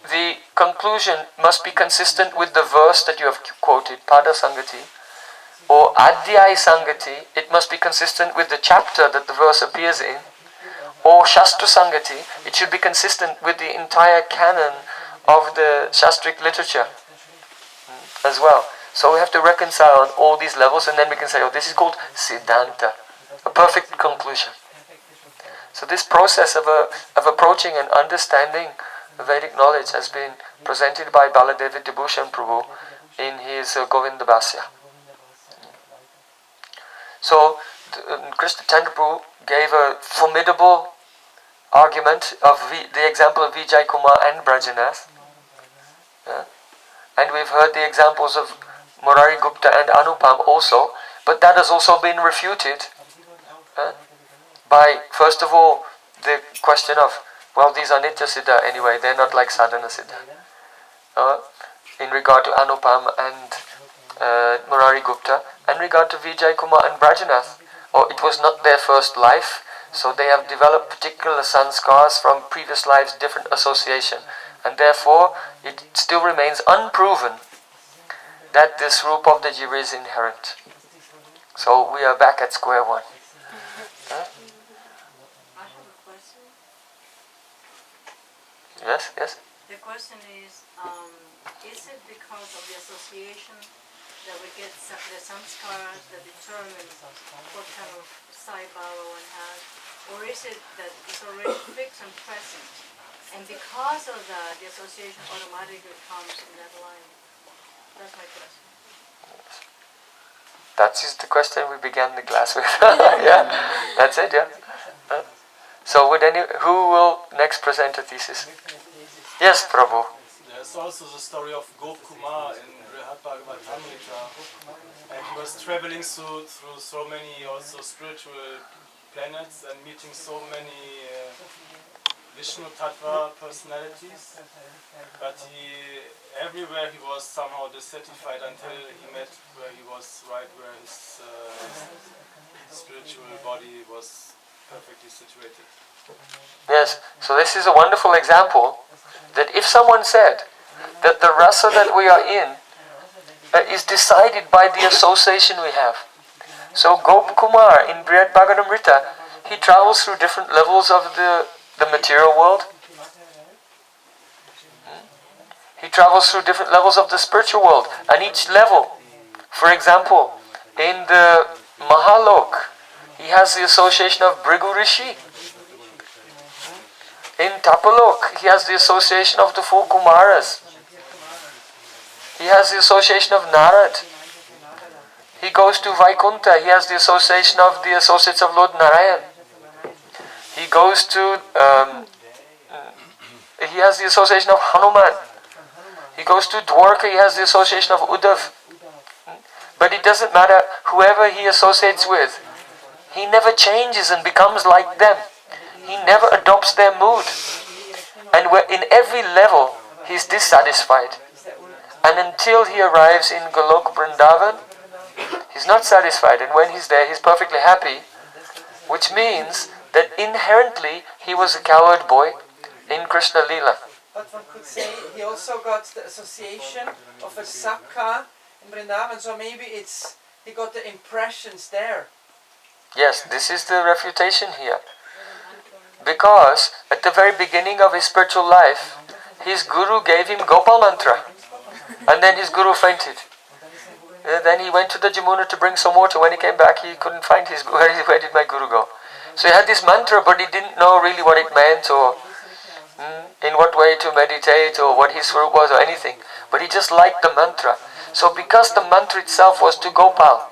the conclusion must be consistent with the verse that you have quoted, Pada Sangati. Or Adhyay Sangati, it must be consistent with the chapter that the verse appears in. Or Shastra Sangati, it should be consistent with the entire canon of the Shastric literature as well. So we have to reconcile on all these levels, and then we can say, oh, this is called Siddhanta, a perfect conclusion. So this process of approaching and understanding Vedic knowledge has been presented by Baladeva Dibhushan Prabhu in his Govinda Bhasya. So Krishna Chandra Prabhu gave a formidable argument of the example of Vijay Kumar and Brajanath. And we've heard the examples of Murari Gupta and Anupam also, but that has also been refuted by, first of all, the question of, well, these are Nitya Siddha anyway, they're not like Sadhana Siddha. In regard to Anupam and Murari Gupta, and in regard to Vijay Kumar and Brajanath, it was not their first life, so they have developed particular sanskars from previous lives, different association, and therefore it still remains unproven that this Rupa of the Jiva is inherent. So we are back at square one. I have a question. Yes, yes. The question is it because of the association that we get the samskaras that determine what kind of Sai Baba one has, or is it that it's already fixed and present, and because of that, the association automatically comes in that line? That's my question. That is the question we began the class with. Yeah, that's it, yeah. So who will next present a thesis? Yes, Prabhu. There's also the story of Gop Kumar in Brhad Bhagavatamrta, and he was traveling through so many also spiritual planets and meeting so many Vishnu Tattva personalities, but everywhere he was somehow dissatisfied until he met where he was right, where his spiritual body was perfectly situated. Yes, so this is a wonderful example that if someone said that the rasa that we are in is decided by the association we have. So Gop Kumar in Brhad Bhagavatamrta, he travels through different levels of the material world. He travels through different levels of the spiritual world, and each level For example, in the Mahalok, he has the association of Bhrigu Rishi. In Tapalok, he has the association of the four Kumaras. He has the association of Narad. He goes to Vaikuntha, he has the association of the associates of Lord Narayan. He goes to, he has the association of Hanuman. He goes to Dwarka, he has the association of Uddhav. But it doesn't matter whoever he associates with. He never changes and becomes like them. He never adopts their mood. And in every level, he's dissatisfied. And until he arrives in Golok Vrindavan, he's not satisfied. And when he's there, he's perfectly happy. Which means that inherently, he was a coward boy in Krishna Leela. But one could say he also got the association of a Sakka in Vrindavan, so maybe he got the impressions there. Yes, this is the refutation here. Because at the very beginning of his spiritual life, his guru gave him Gopal mantra. And then his guru fainted. Then he went to the Jamuna to bring some water. When he came back, he couldn't find his guru. Where did my guru go? So he had this mantra, but he didn't know really what it meant, or in what way to meditate, or what his svarupa was, or anything. But he just liked the mantra. So because the mantra itself was to Gopal,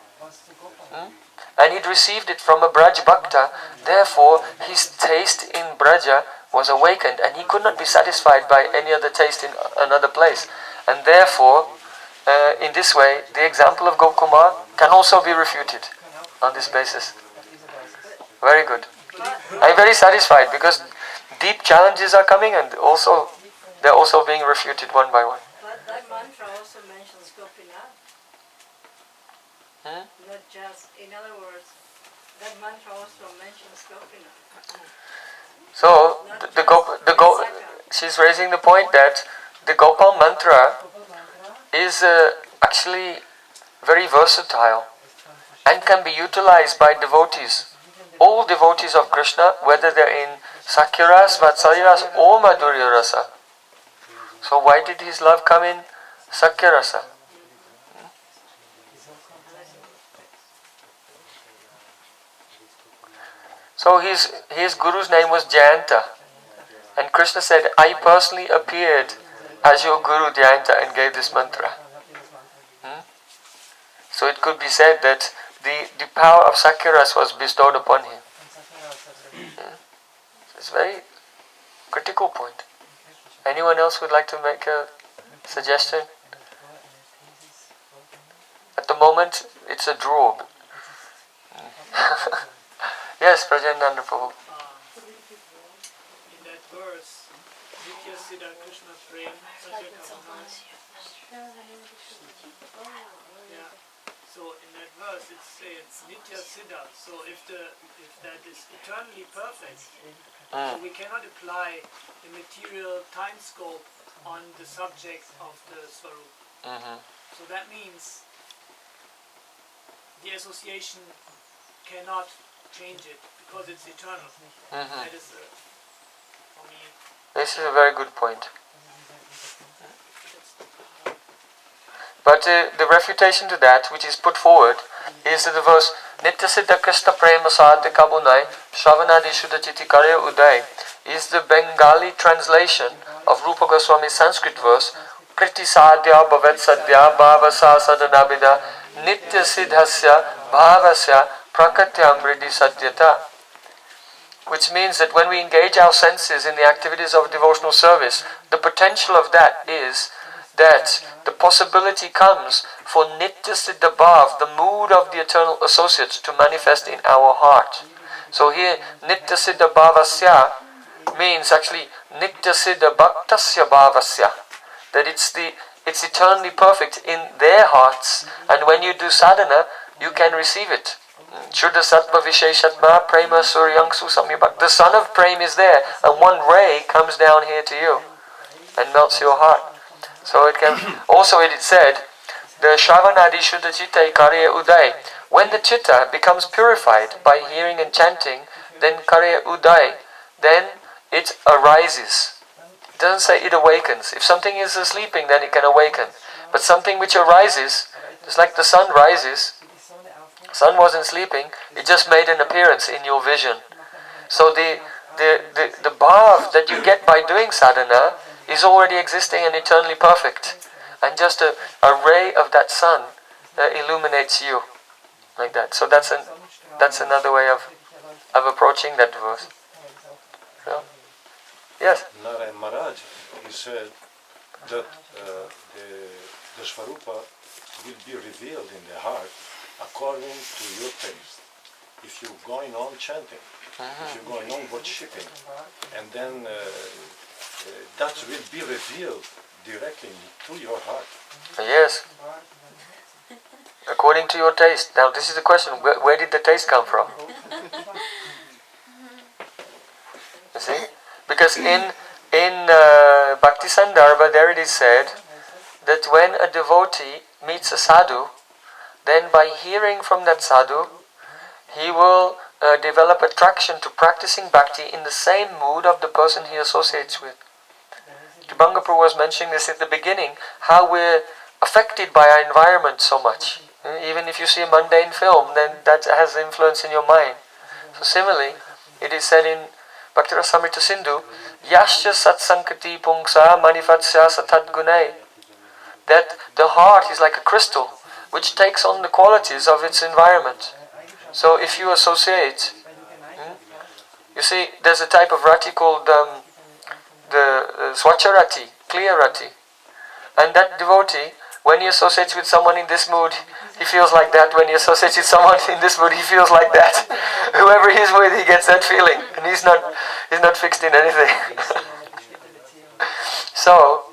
and he'd received it from a Braj Bhakta, therefore his taste in Braja was awakened, and he could not be satisfied by any other taste in another place. And therefore, in this way, the example of Gopkumar can also be refuted on this basis. Very good. I'm very satisfied because deep challenges are coming, and also they're also being refuted one by one. But that mantra also mentions Gopinath. Not just, in other words, that mantra also mentions Gopinath. So she's raising the point that the Gopal mantra is actually very versatile and can be utilized by devotees. All devotees of Krishna, whether they're in Sakyaras, Vatsalyaras or Madhurya Rasa. So why did his love come in Sakyarasa? So his guru's name was Jayanta. And Krishna said, I personally appeared as your guru Jayanta and gave this mantra. So it could be said that the power of Sakyaras was bestowed upon him. It's a very critical point. Anyone else would like to make a suggestion? At the moment, it's a draw. Yes, Prajananda Prabhu. In that verse, Nitya Siddha Krishna Prem Prayoyan. Yeah. So in that verse it says Nitya Siddha. So if that is eternally perfect, so we cannot apply the material time scope on the subject of the svarupa. So that means the association cannot change it because it's eternal. That is for me. This is a very good point. But the refutation to that, which is put forward, is the verse Nitya Siddha Krishna Prema Sadhya Kabunai Shravanadi Shuddha Chiti Karya Uday is the Bengali translation of Rupa Goswami's Sanskrit verse Kriti Sadhya Bhavat Sadhya Bhavasa Sadanabhida Nitya Siddhasya Bhavasya Prakatyam Riddhi Sadyata, which means that when we engage our senses in the activities of devotional service, the potential of that is that the possibility comes for Nitya Siddha Bhav, the mood of the eternal associates, to manifest in our heart. So here, Nitya Siddha Bhavasya means actually Nitya Siddha Bhaktasya Bhavasya, that it's eternally perfect in their hearts, and when you do sadhana, you can receive it. Shuddha Sattva Visheshatma Prema Suryangsu Samyabhak. The sun of Prem is there, and one ray comes down here to you and melts your heart. So it can also, it is said, the Shravanadi Shuddha Chitta Karya Uday. When the chitta becomes purified by hearing and chanting, then Karya Uday, then it arises. It doesn't say it awakens. If something is sleeping, then it can awaken. But something which arises, It's like the sun rises, sun wasn't sleeping, it just made an appearance in your vision. So the bhav that you get by doing sadhana is already existing and eternally perfect. And just a ray of that sun illuminates you. Like that. So that's another way of approaching that verse. So, yes? Narayan Maharaj, he said that the svarupa will be revealed in the heart according to your taste. If you're going on chanting, if you're going on worshipping, and then that will be revealed directly to your heart. Yes. According to your taste. Now this is the question, where did the taste come from? You see? Because in Bhakti Sandarbha there it is said that when a devotee meets a sadhu, then by hearing from that sadhu, he will develop attraction to practicing bhakti in the same mood of the person he associates with. Bhanga Prabhu was mentioning this at the beginning, how we're affected by our environment so much. Even if you see a mundane film, then that has influence in your mind. So similarly, it is said in Bhakti Rasamrita Sindhu, Yasya satsankati pungsa manifatsya satat gunai, that the heart is like a crystal which takes on the qualities of its environment. So if you associate, you see, there's a type of rati called the swacha rati, clear rati, and that devotee, when he associates with someone in this mood, he feels like that. When he associates with someone in this mood, he feels like that. Whoever he's with, he gets that feeling, and he's not fixed in anything. So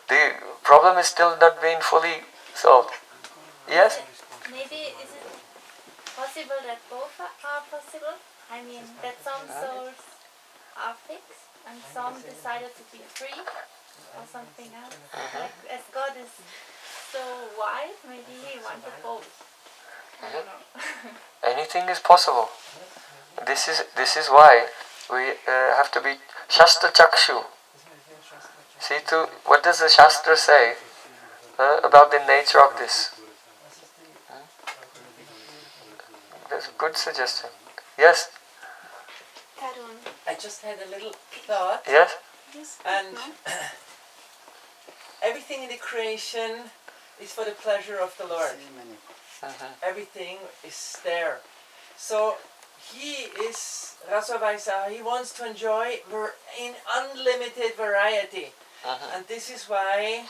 the problem is still not being fully solved. Yes? Maybe is it possible that both are possible? I mean, that some souls are fixed and some decided to be free or something else. Like, as God is so wide, maybe he wanted both. I don't know. Anything is possible. This is why we have to be Shastra Chakshu. See, what does the Shastra say about the nature of this? That's a good suggestion. Yes? Karun. I just had a little thought. Yes? And everything in the creation is for the pleasure of the Lord. Everything is there. So he is Rasa Vaisa, he wants to enjoy in unlimited variety. And this is why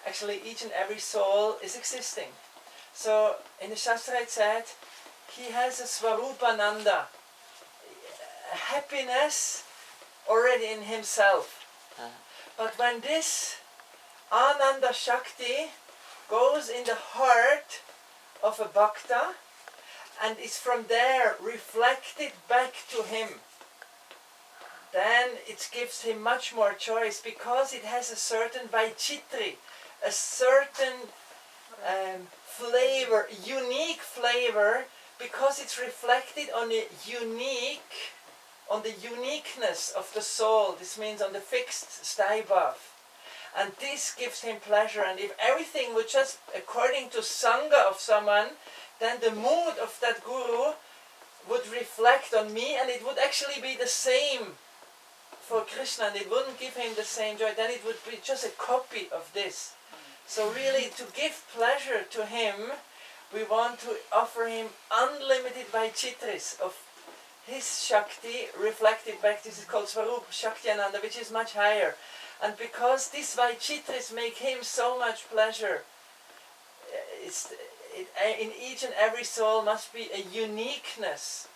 actually each and every soul is existing. So in the Shastra it said, he has a svarupa nanda, happiness already in himself. But when this Ananda Shakti goes in the heart of a bhakta and is from there reflected back to him, then it gives him much more choice, because it has a certain vaitchitri, a certain flavor, unique flavor, because it's reflected on the uniqueness of the soul. This means on the fixed staibhav. And this gives him pleasure. And if everything would just according to sangha of someone, then the mood of that guru would reflect on me, and it would actually be the same for Krishna, and it wouldn't give him the same joy. Then it would be just a copy of this. So really, to give pleasure to him, we want to offer him unlimited vaitchitris of his Shakti reflected back. This is called Svarupa Shakti Ananda, which is much higher. And because these vaitchitris make him so much pleasure, in each and every soul must be a uniqueness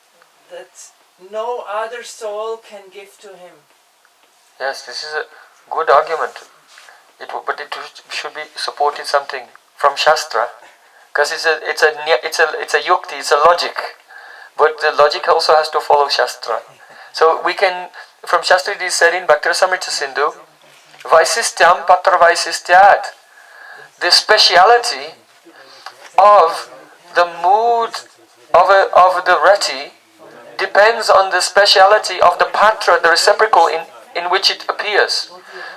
that no other soul can give to him. Yes, this is a good argument. But it should be supported something from Shastra, because it's a yukti, it's a logic. But the logic also has to follow Shastra. So we can, from Shastra it is said in Bhakti Rasamrita Sindhu, Vaisistyam patra vaisistyad. The speciality of the mood of the rati depends on the speciality of the patra, the receptacle in which it appears.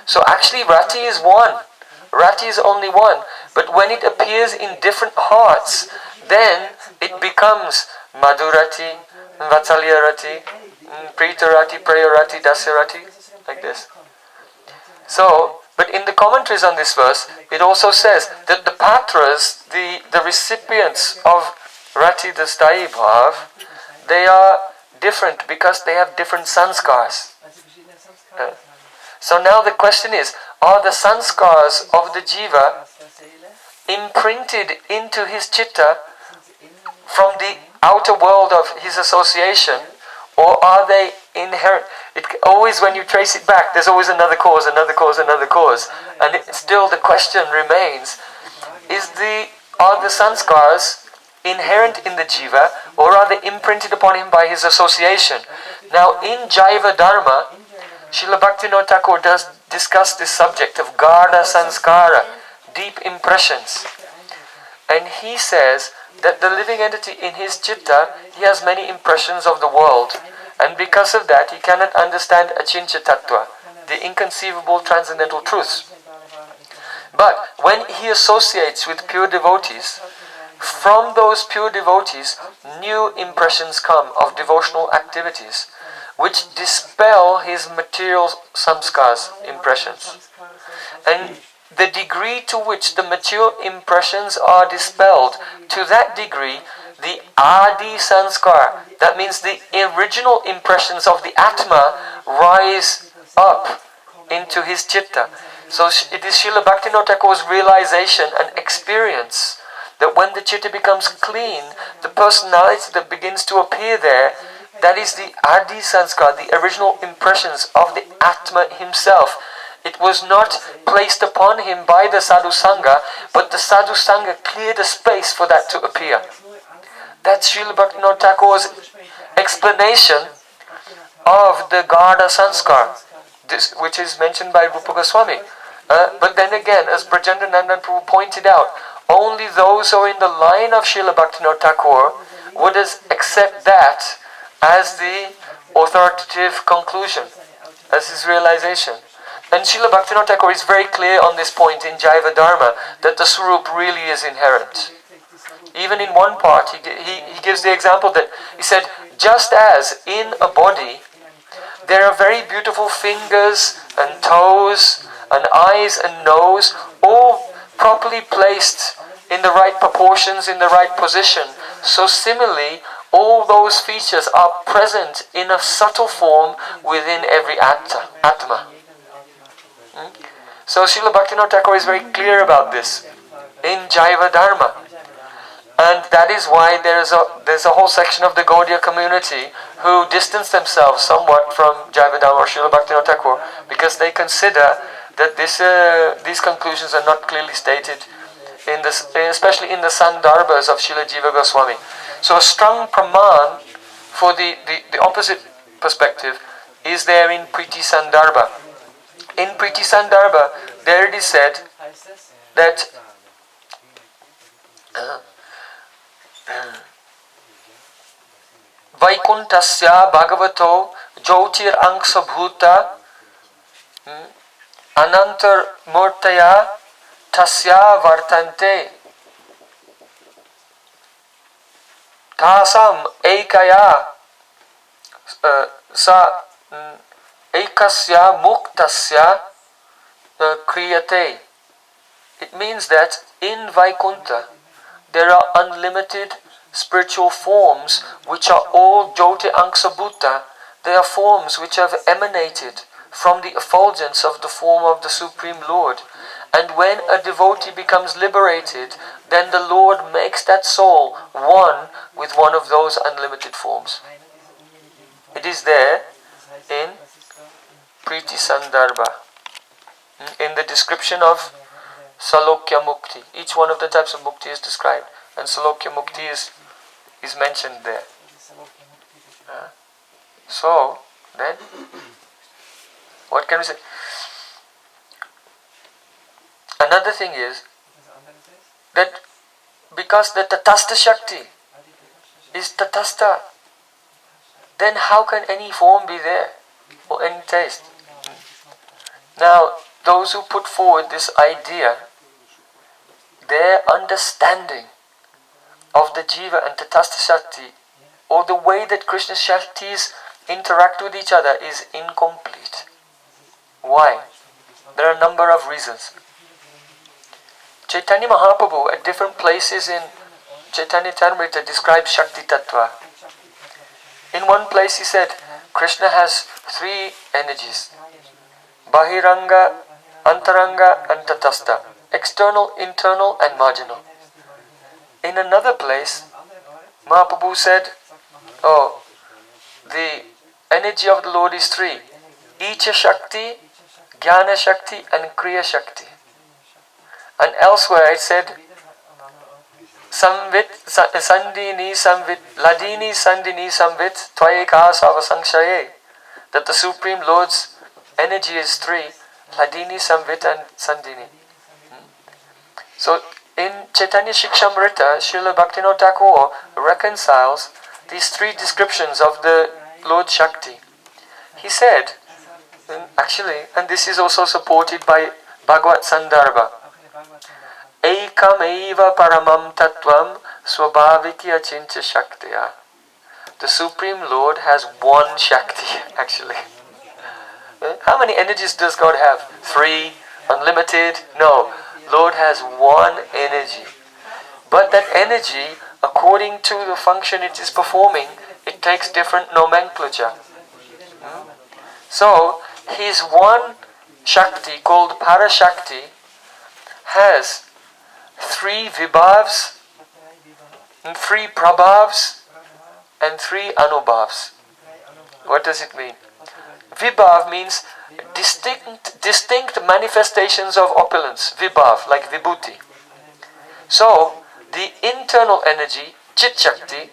So actually rati is one, Rati is only one, but when it appears in different hearts, then it becomes Madhurati, Vatsalyarati, Pritarati, Prayarati, Dasarati, like this. So, but in the commentaries on this verse, it also says that the Patras, the recipients of Rati, the Sthayi Bhav, they are different because they have different sanskars. So now the question is, are the sanskars of the jiva imprinted into his chitta from the outer world of his association, or are they inherent? Always when you trace it back, there's always another cause, another cause, another cause. And still the question remains, are the sanskars inherent in the jiva, or are they imprinted upon him by his association? Now in Jaiva Dharma, Srila Bhaktivinoda Thakur does discuss this subject of Garda Sanskara, deep impressions. And he says that the living entity in his chitta, he has many impressions of the world. And because of that, he cannot understand Achintya Tattva, the inconceivable transcendental truths. But when he associates with pure devotees, from those pure devotees, new impressions come of devotional activities, which dispel his material samskars, impressions. And the degree to which the material impressions are dispelled, to that degree, the Adi Sanskar, that means the original impressions of the Atma, rise up into his chitta. So it is Srila Bhaktivinoda Thakur's realization and experience that when the chitta becomes clean, the personality that begins to appear there, that is the Adi Sanskar, the original impressions of the Atma himself. It was not placed upon him by the Sadhu Sangha, but the Sadhu Sangha cleared a space for that to appear. That's Srila Bhaktivinoda Thakur's explanation of the Garda Sanskar, which is mentioned by Rupa Goswami. But then again, as Brajendra Nandan Prabhu pointed out, only those who are in the line of Srila Bhaktivinoda Thakur would accept that as the authoritative conclusion, as his realization. And Srila Bhaktivinoda Thakur is very clear on this point in Jaiva Dharma, that the Swarup really is inherent. Even in one part, he gives the example that, he said, just as in a body, there are very beautiful fingers and toes and eyes and nose, all properly placed in the right proportions, in the right position. So similarly, all those features are present in a subtle form within every Atma. So Srila Bhaktivinoda Thakur is very clear about this in Jaiva Dharma. And that is why there's a whole section of the Gaudiya community who distance themselves somewhat from Jaiva Dharma or Srila Bhaktivinoda Thakur, because they consider that these conclusions are not clearly stated, especially in the Sandarbhas of Srila Jiva Goswami. So a strong praman for the opposite perspective is there in Priti Sandarbha. In Priti Sandarbha, there it is said that Vaikuntasya Bhagavato Jyotir Angsha Bhuta Anantar Murtaya Tasya Vartante Tasam Ekaya Sa Ekasya Muktasya Kriyate. It means that in Vaikunta there are unlimited spiritual forms which are all Jyoti Angsha Bhuta. They are forms which have emanated from the effulgence of the form of the Supreme Lord. And when a devotee becomes liberated, then the Lord makes that soul one with one of those unlimited forms. It is there in Priti Sandarbha, in the description of Salokya Mukti. Each one of the types of Mukti is described, and Salokya Mukti is mentioned there. So, then, what can we say? Another thing is that because the Tatastha Shakti is Tatastha, then how can any form be there or any taste? Now, those who put forward this idea, their understanding of the Jiva and Tatastha Shakti, or the way that Krishna's Shaktis interact with each other, is incomplete. Why? There are a number of reasons. Chaitanya Mahaprabhu at different places in Chaitanya Charitamrita describes Shakti Tattva. In one place he said, Krishna has three energies: Bahiranga, Antaranga and Tatastha. External, internal and marginal. In another place, Mahaprabhu said, the energy of the Lord is three: Icha Shakti, Jnana Shakti and Kriya Shakti. And elsewhere it said, Samvit, Sandini Samvit, Ladini Sandini Samvit, Tvayeka Savasangshaye. That the Supreme Lord's energy is three: Ladini, Samvit and Sandini. So in Chaitanya Shikshamrita, Srila Bhaktivinoda Thakur reconciles these three descriptions of the Lord Shakti. He said, actually, and this is also supported by Bhagavad Sandarbha, Ekam eva paramam tattvam swabhaviki achincha shaktiya. The Supreme Lord has one Shakti, actually. How many energies does God have? 3? Unlimited? No. Lord has one energy. But that energy, according to the function it is performing, it takes different nomenclature. So, his one Shakti, called Parashakti, has 3 Vibhavs, 3 Prabhavs, and 3 Anubhavs. What does it mean? Vibhav means distinct manifestations of opulence. Vibhav, like Vibhuti. So, the internal energy, Chit Shakti,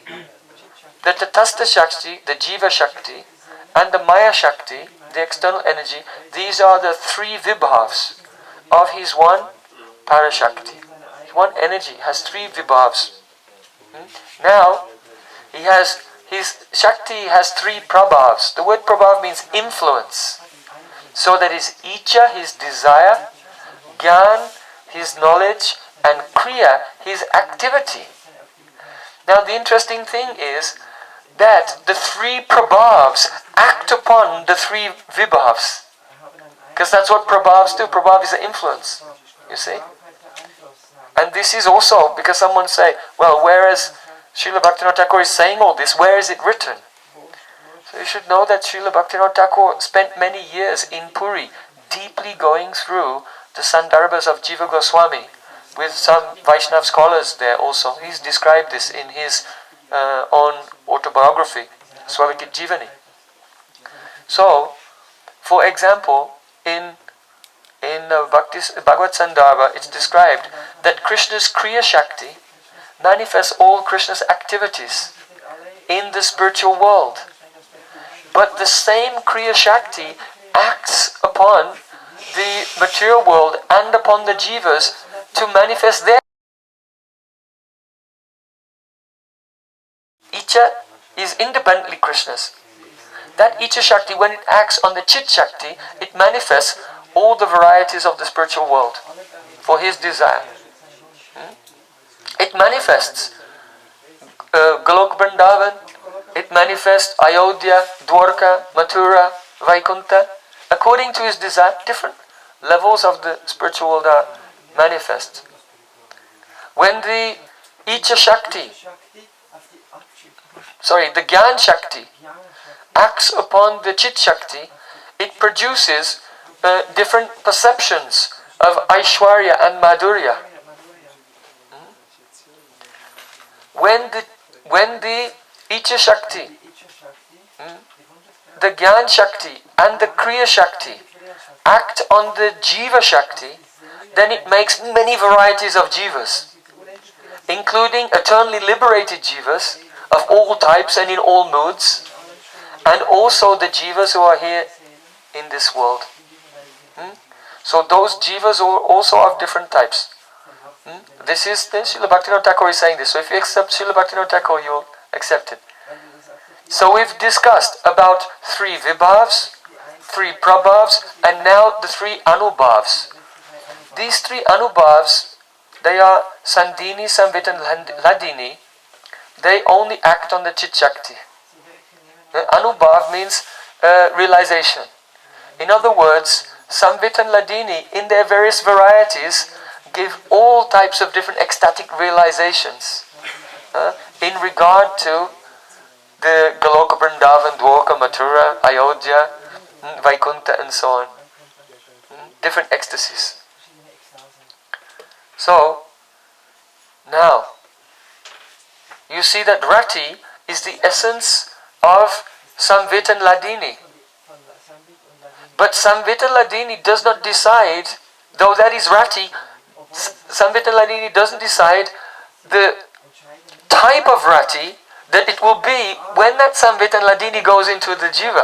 the Tatastha Shakti, the Jiva Shakti, and the Maya Shakti, the external energy, these are the 3 Vibhavs of his one Parashakti. One energy has 3 Vibhavs. Now, his Shakti has 3 Prabhavs. The word Prabhav means influence. So that is Icha, his desire, Gyan, his knowledge, and Kriya, his activity. Now the interesting thing is that the 3 Prabhavs act upon the 3 Vibhavs. Because that's what Prabhavs do. Prabhav is an influence. You see? And this is also because someone say, well, whereas Srila Bhaktivinoda Thakur is saying all this, where is it written? So you should know that Srila Bhaktivinoda Thakur spent many years in Puri, deeply going through the Sandarbhas of Jiva Goswami, with some Vaishnava scholars there also. He's described this in his own autobiography, Swavikit Jivani. So, for example, in Bhagavad Sandarbha, it's described that Krishna's Kriya Shakti manifests all Krishna's activities in the spiritual world. But the same Kriya Shakti acts upon the material world and upon the jivas to manifest their. Icha is independently Krishna's. That Icha Shakti, when it acts on the Chit Shakti, it manifests all the varieties of the spiritual world for his desire. It manifests Golok Vrindavan, it manifests Ayodhya, Dwarka, Mathura, Vaikuntha. According to his desire, different levels of the spiritual world are manifest. When the Icha Shakti, the Gyan Shakti acts upon the Chit Shakti, it produces different perceptions of Aishwarya and Madhurya. When the Icha Shakti, the Gyan Shakti and the Kriya Shakti act on the Jiva Shakti, then it makes many varieties of jivas, including eternally liberated jivas of all types and in all moods, and also the jivas who are here in this world. So those jivas are also of different types. This is Srila Bhaktivinoda Thakur is saying this. So if you accept Srila Bhaktivinoda Thakur, you will accept it. So we've discussed about 3 Vibhavs, three Prabhavs, and now the three Anubhavs. These three Anubhavs, they are Sandini, Samvit and Ladini. They only act on the Chit Shakti. Anubhav means realization. In other words, Samvit and Ladini, in their various varieties, give all types of different ecstatic realizations in regard to the Goloka, Vrindavan, Dwarka, Mathura, Ayodhya, Vaikuntha and so on. Different ecstasies. So, now, you see that Rati is the essence of Samvit and Ladini. But Samvit and Ladini does not decide, though that is Rati, Samvit and Ladini doesn't decide the type of Rati that it will be when that Samvit and Ladini goes into the Jiva.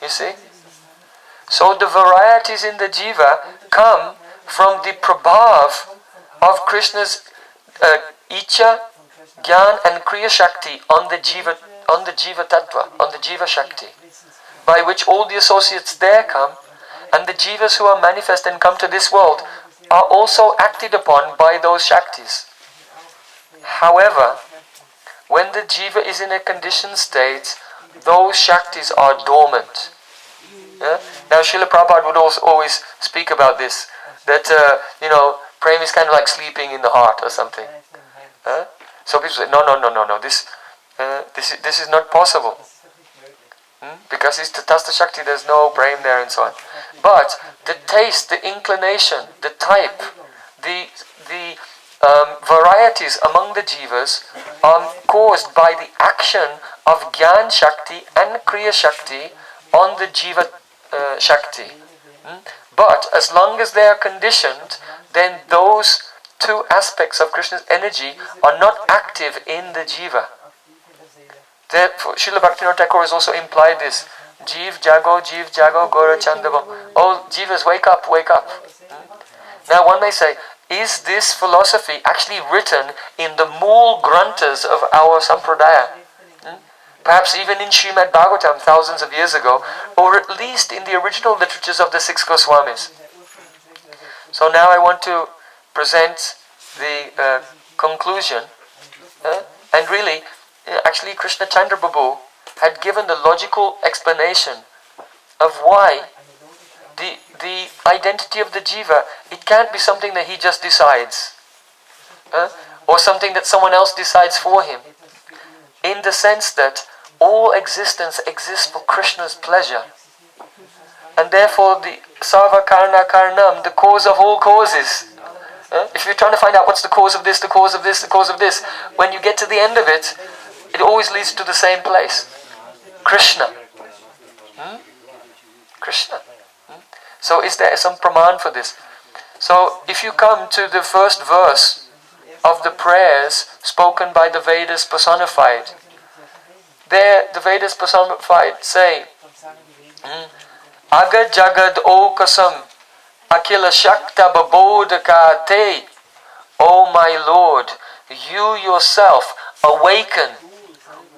You see? So the varieties in the Jiva come from the Prabhav of Krishna's Icha, Gyan and Kriya Shakti on the Jiva Tattva, on the Jiva Shakti, by which all the associates there come, and the Jivas who are manifest and come to this world are also acted upon by those Shaktis. However, when the Jiva is in a conditioned state, those Shaktis are dormant. Now Srila Prabhupada would also always speak about this, that, Prem is kind of like sleeping in the heart or something. So people say, no, this is not possible. Because it's Tatastha Shakti, there's no Prem there and so on. But the taste, the inclination, the type, the varieties among the Jivas are caused by the action of Gyan Shakti and Kriya Shakti on the Jiva Shakti. But as long as they are conditioned, then those two aspects of Krishna's energy are not active in the Jiva. Therefore, Srila Bhaktivinoda Thakur has also implied this. Jiv Jago, Gora Chandavam. Oh, Jivas, wake up, wake up. Now one may say, is this philosophy actually written in the Mool Granthas of our Sampradaya? Perhaps even in Srimad Bhagavatam thousands of years ago, or at least in the original literatures of the six Goswamis. So now I want to present the conclusion. And really, actually Krishna Chandra Prabhu had given the logical explanation of why the identity of the Jiva, it can't be something that he just decides, or something that someone else decides for him, in the sense that all existence exists for Krishna's pleasure, and therefore the Sarva Karana Karanam, the cause of all causes. If you're trying to find out what's the cause of this, the cause of this, the cause of this, when you get to the end of it, it always leads to the same place. Krishna. Krishna. So is there some praman for this? So if you come to the first verse of the prayers spoken by the Vedas personified, there the Vedas personified say, Aga Jagad Okasam Akila Shakta Babodaka Te. O my Lord, you yourself awaken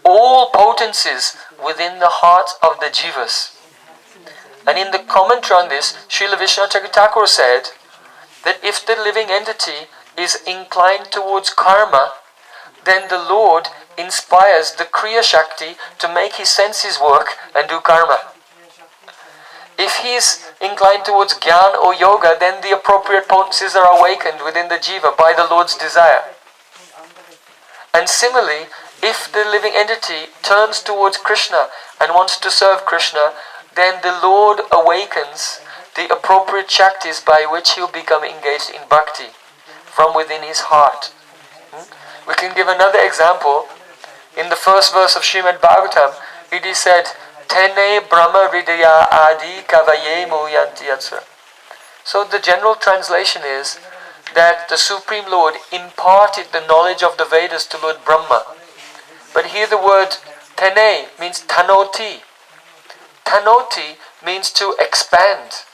all potencies within the heart of the Jivas. And in the commentary on this, Srila Vishwanath Thakur said that if the living entity is inclined towards karma, then the Lord inspires the Kriya Shakti to make his senses work and do karma. If he is inclined towards Gyan or Yoga, then the appropriate potencies are awakened within the Jiva by the Lord's desire. And similarly, if the living entity turns towards Krishna and wants to serve Krishna, then the Lord awakens the appropriate Shaktis by which he will become engaged in bhakti from within his heart. We can give another example. In the first verse of Srimad Bhagavatam, it is said, Tene Brahma Hridaya Adi Kavaye Muyanti Yatsura. So the general translation is that the Supreme Lord imparted the knowledge of the Vedas to Lord Brahma. But here the word Tene means Tanoti. Tanoti means to expand.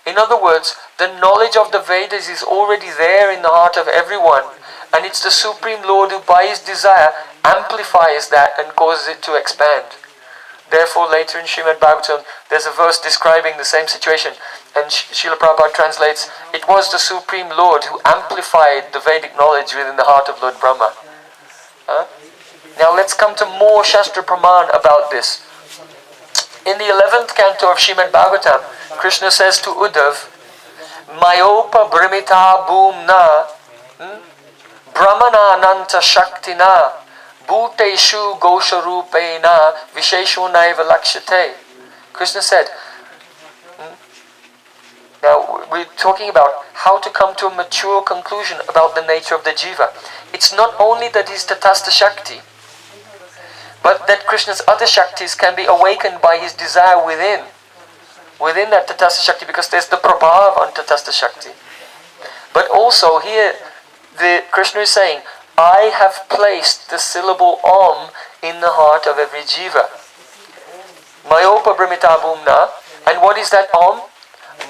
In other words, the knowledge of the Vedas is already there in the heart of everyone, and it's the Supreme Lord who by his desire amplifies that and causes it to expand. Therefore, later in Srimad Bhagavatam, there's a verse describing the same situation, and Srila Prabhupada translates, "It was the Supreme Lord who amplified the Vedic knowledge within the heart of Lord Brahma." Now let's come to more Shastra Praman about this. In the 11th canto of Srimad Bhagavatam, Krishna says to Uddhav, "Mayopa Bhrimita Bhumna Brahmana Ananta Shaktina Bhuteshu Gosharupena Visheshunaiva Lakshate." Krishna said, now we're talking about how to come to a mature conclusion about the nature of the jiva. It's not only that he's Tatastha Shakti, but that Krishna's other Shaktis can be awakened by his desire within that Tatastha Shakti, because there's the Prabhav on Tatastha Shakti. But also here, Krishna is saying, I have placed the syllable Om in the heart of every jiva. Mayopa Bhrimita Bhumna. And what is that Om?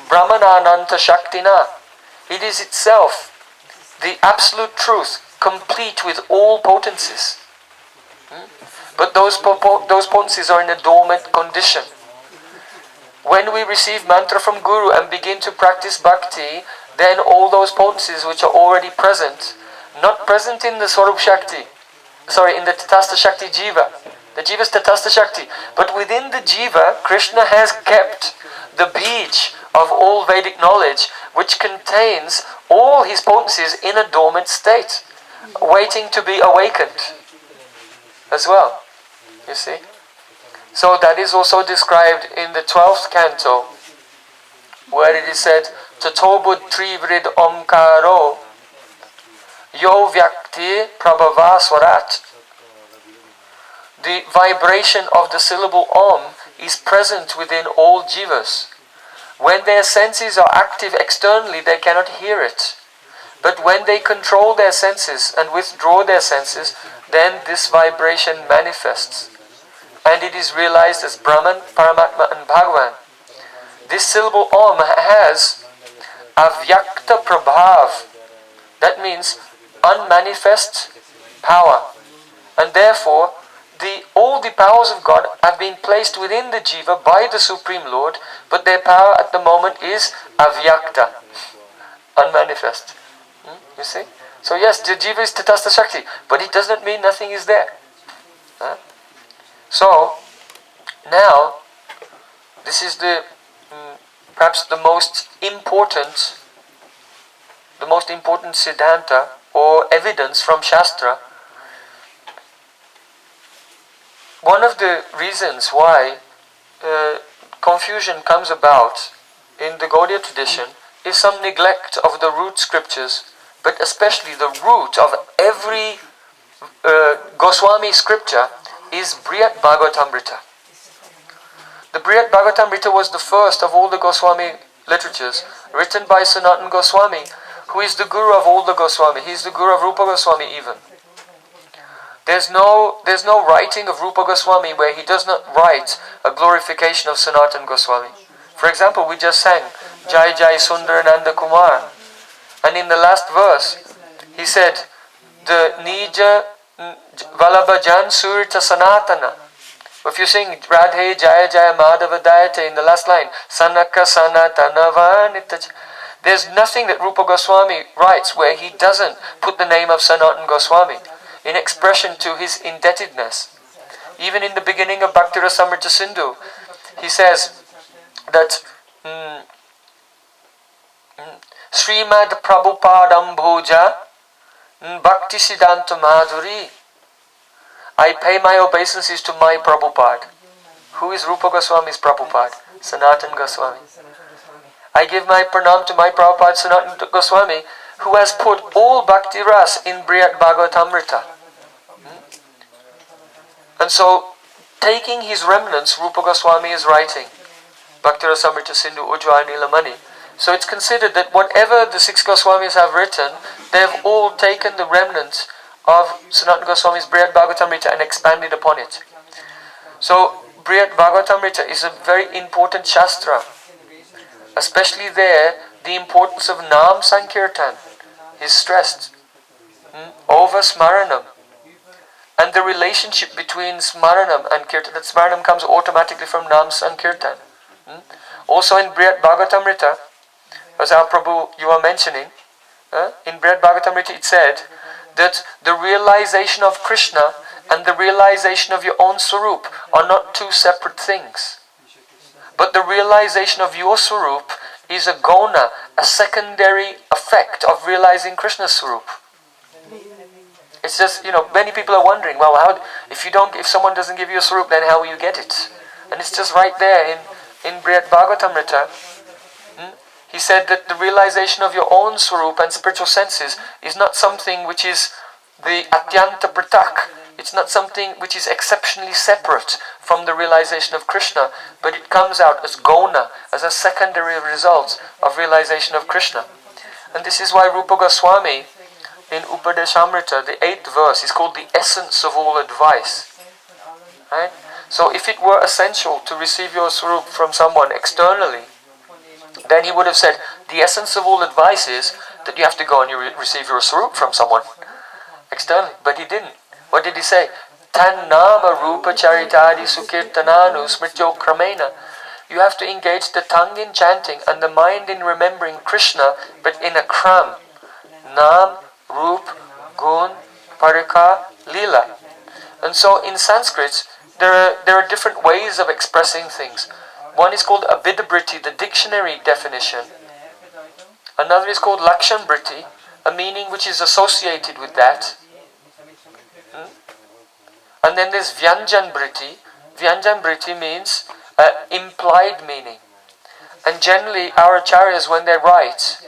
Brahmana Ananta Shaktina. It is itself the absolute truth, complete with all potencies. But those potencies are in a dormant condition. When we receive mantra from Guru and begin to practice bhakti, then all those potencies which are already present, not present in the Swarup Shakti, in the Tatastha Shakti Jiva. The Jiva is Tatastha Shakti. But within the Jiva, Krishna has kept the beach of all Vedic knowledge, which contains all his potencies in a dormant state, waiting to be awakened as well. You see? So that is also described in the 12th canto, where it is said, Tatobud Trivrid Omkaro Yo Vyakti Prabhava Swarat. The vibration of the syllable Om is present within all jivas. When their senses are active externally, they cannot hear it. But when they control their senses and withdraw their senses, then this vibration manifests. And it is realized as Brahman, Paramatma and Bhagavan. This syllable Om has avyakta prabhav. That means unmanifest power. And therefore, all the powers of God have been placed within the jiva by the Supreme Lord, but their power at the moment is avyakta, unmanifest. You see? So yes, the jiva is Tatastha Shakti, but it does not mean nothing is there. So, now, this is perhaps the most important siddhanta or evidence from Shastra. One of the reasons why confusion comes about in the Gaudiya tradition is some neglect of the root scriptures, but especially the root of every Goswami scripture is Brhad Bhagavatamrta. The Brhad Bhagavatamrta was the first of all the Goswami literatures, written by Sanatana Goswami, who is the guru of all the Goswami. He is the guru of Rupa Goswami even. There's no writing of Rupa Goswami where he does not write a glorification of Sanatana Goswami. For example, we just sang Jai Jai Sundar Nanda Kumar, and in the last verse he said the Nija Valabhajan Surita Sanatana. If you sing Radhe Jaya Jaya Madhava Dayate in the last line, Sanaka Sanatana Vanita, there's nothing that Rupa Goswami writes where he doesn't put the name of Sanatana Goswami in expression to his indebtedness. Even in the beginning of Bhakti Rasamrita Sindhu, he says that Srimad Prabhupadam Bhuja Bhakti Siddhanta Madhuri. I pay my obeisances to my Prabhupada. Who is Rupa Goswami's Prabhupada? Sanatana Goswami. I give my pranam to my Prabhupada Sanatana Goswami, who has put all Bhakti Ras in Brhad Bhagavatamrta. And so, taking his remnants, Rupa Goswami is writing Bhakti Rasamrita Sindhu Ujjwala Nilamani. So it's considered that whatever the 6 Goswamis have written, they have all taken the remnants of Sanatana Goswami's Brhad Bhagavatamrta and expanded upon it. So, Brhad Bhagavatamrta is a very important Shastra. Especially there, the importance of Nam Sankirtan is stressed over Smaranam. and the relationship between Smaranam and Kirtan. That Smaranam comes automatically from Nam Sankirtan. Also in Brhad Bhagavatamrta, as our Prabhu you are mentioning, in Brhad Bhagavatamrta it said that the realization of Krishna and the realization of your own Swarup are not two separate things. But the realization of your Swarup is a gona, a secondary effect of realizing Krishna's Swarup. It's just, many people are wondering, well, if someone doesn't give you a Swarup, then how will you get it? And it's just right there in Brhad Bhagavatamrta. He said that the realization of your own Swarup and spiritual senses is not something which is the atyanta pratak. It's not something which is exceptionally separate from the realization of Krishna, but it comes out as gona, as a secondary result of realization of Krishna. And this is why Rupa Goswami, in Upadeshamrita, the 8th verse, is called the essence of all advice. Right? So if it were essential to receive your Swarup from someone externally, then he would have said, the essence of all advice is that you have to go and receive your Swarup from someone externally. But he didn't. What did he say? Tan nama rupa charitadi sukirtananu smrityo kramena. You have to engage the tongue in chanting and the mind in remembering Krishna, but in a kram. Nam, rup, gun, parika, lila. And so in Sanskrit, there are different ways of expressing things. One is called avidya, the dictionary definition. Another is called lakshan-briti, a meaning which is associated with that. And then there's vyanjan-briti. Vyanjan-briti means implied meaning. And generally our acharyas, when they write,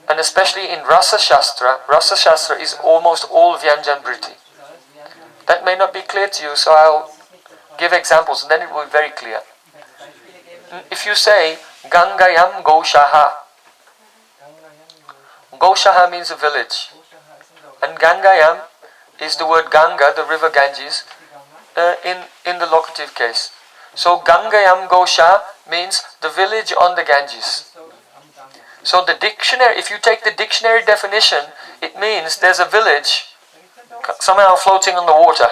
and especially in Rasa Shastra is almost all vyanjan-briti. That may not be clear to you, so I'll give examples and then it will be very clear. If you say, Gangayam Goshaha. Goshaha means a village. And Gangayam is the word Ganga, the river Ganges, in the locative case. So Gangayam Gosha means the village on the Ganges. So the dictionary, if you take the dictionary definition, it means there's a village somehow floating on the water.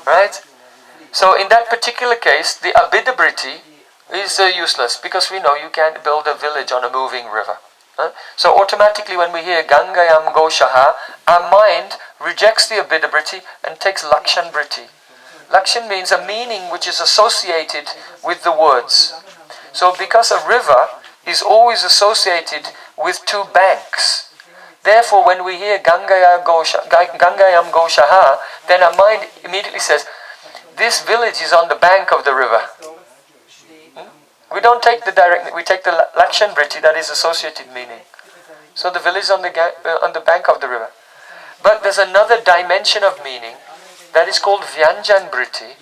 Right? So in that particular case, the avidya is useless, because we know you can't build a village on a moving river. So automatically when we hear Gangayam Goshaha, our mind rejects the avidya and takes lakshan-briti. Lakshan means a meaning which is associated with the words. So because a river is always associated with two banks, therefore when we hear Gangayam Goshaha, then our mind immediately says, this village is on the bank of the river. We don't take the direct, we take the lakshan-briti, that is associated meaning. So the village is on the bank of the river. But there's another dimension of meaning that is called vyanjan-briti.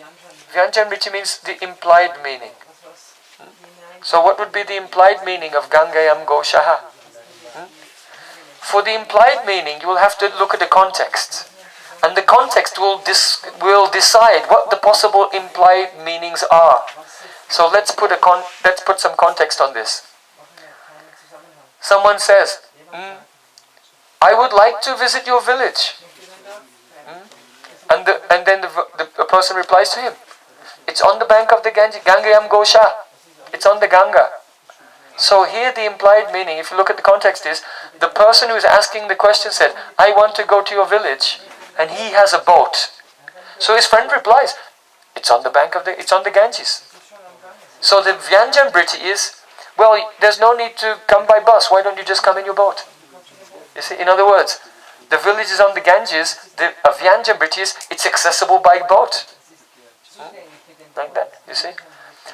Vyanjan-briti means the implied meaning. So what would be the implied meaning of Gangayam Goshaha? For the implied meaning, you will have to look at the context. And the context will decide what the possible implied meanings are. So let's put some context on this. Someone says, I would like to visit your village. And then the person replies to him, it's on the bank of the Ganges, Gangayam Gosha. It's on the Ganga. So here the implied meaning, if you look at the context, is the person who is asking the question said, I want to go to your village, and he has a boat. So his friend replies, it's on the Ganges. So the Vyanjan-briti is, well, there's no need to come by bus. Why don't you just come in your boat? You see, in other words, the village is on the Ganges. The Vyanjan-briti is, it's accessible by boat. Like that, you see.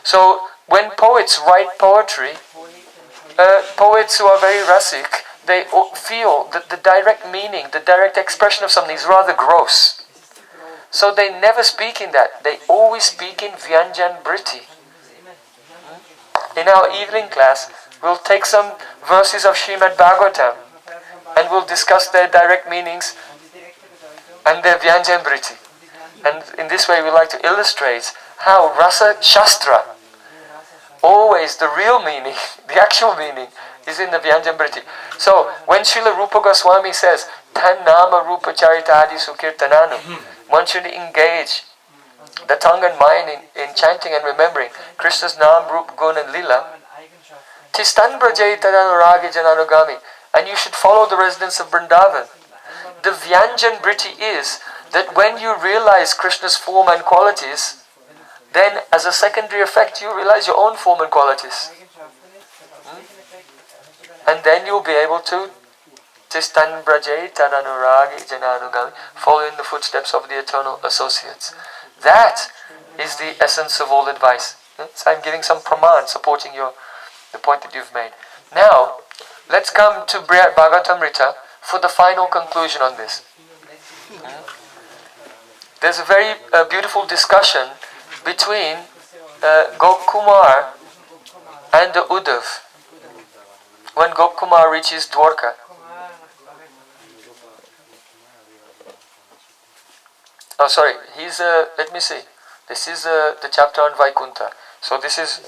So when poets write poetry, poets who are very rasic, they feel that the direct meaning, the direct expression of something is rather gross. So they never speak in that. They always speak in Vyanjan-briti. In our evening class, we'll take some verses of Srimad Bhagavatam and we'll discuss their direct meanings and their Vyanjan-briti. And in this way we like to illustrate how Rasa Shastra, always the real meaning, the actual meaning, is in the Vyanjanbriti. So when Srila Rupa Goswami says, Tan Nama Rupa Charitadi Sukirtananu, one should engage the tongue and mind in chanting and remembering Krishna's Nam, Rup, Gun and Lila. Tistan Brajai Tadanuragi Jananugami, and you should follow the residents of Vrindavan. The Vyanjanbriti is that when you realize Krishna's form and qualities, then as a secondary effect you realize your own form and qualities. And then you'll be able to Tistan Brajai Tadanuragi Jananugami, follow in the footsteps of the eternal associates. That is the essence of all advice. So I'm giving some pramans supporting the point that you've made. Now, let's come to Brhad Bhagavatamrta for the final conclusion on this. There's a very beautiful discussion between Gopkumar and the Uddhav when Gopkumar reaches Dwarka. Oh, sorry. Let me see. This is the chapter on Vaikuntha. So this is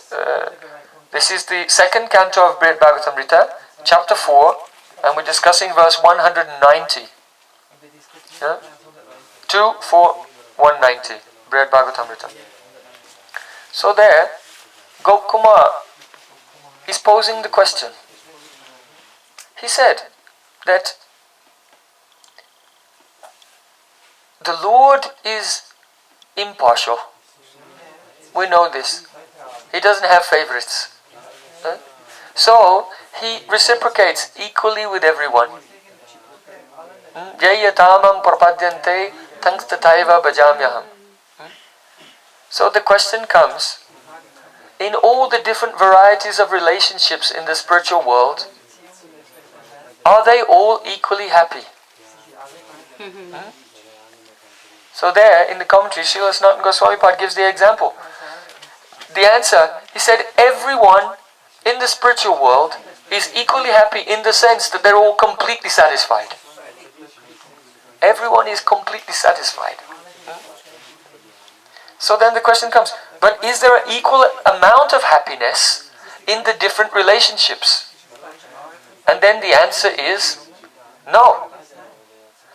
the second canto of Brhad Bhagavatamrita, chapter 4, and we're discussing verse 190. 2, 4, 190. Brhad Bhagavatamrita. So there, Gopkumar is posing the question. He said that the Lord is impartial. We know this. He doesn't have favorites. So, He reciprocates equally with everyone. Jayatamam prapadyante tangstataiva bhajamyaham. So the question comes, in all the different varieties of relationships in the spiritual world, are they all equally happy? So there, in the commentary, Srila Sanatana Goswami Pad gives the example. The answer, he said, everyone in the spiritual world is equally happy in the sense that they're all completely satisfied. Everyone is completely satisfied. So then the question comes, but is there an equal amount of happiness in the different relationships? And then the answer is no.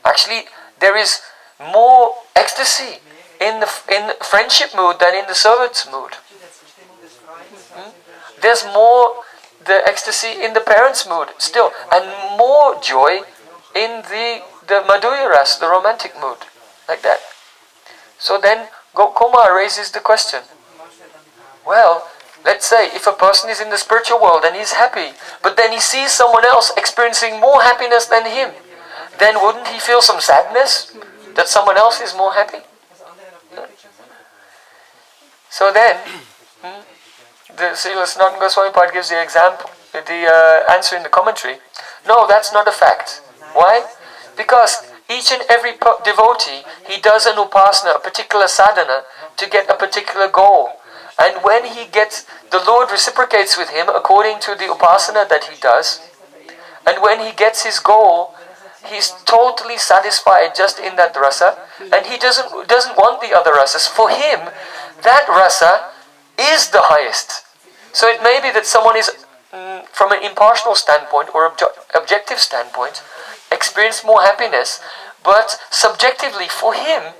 Actually, there is more ecstasy in the friendship mood than in the service mood. There's more the ecstasy in the parents' mood still, and more joy in the Madhurya Ras, the romantic mood, like that. So then Gopkumar raises the question. Well, let's say if a person is in the spiritual world and he's happy, but then he sees someone else experiencing more happiness than him, then wouldn't he feel some sadness that someone else is more happy? So then, the Srila Sanatana Goswami Pad gives the example, the answer in the commentary. No, that's not a fact. Why? Because each and every devotee, he does an upasana, a particular sadhana, to get a particular goal. And when he gets, the Lord reciprocates with him according to the upasana that he does. And when he gets his goal, he's totally satisfied just in that rasa, and he doesn't want the other rasas. For him, that rasa is the highest. So it may be that someone is, from an impartial standpoint or objective standpoint, experience more happiness, but subjectively for him,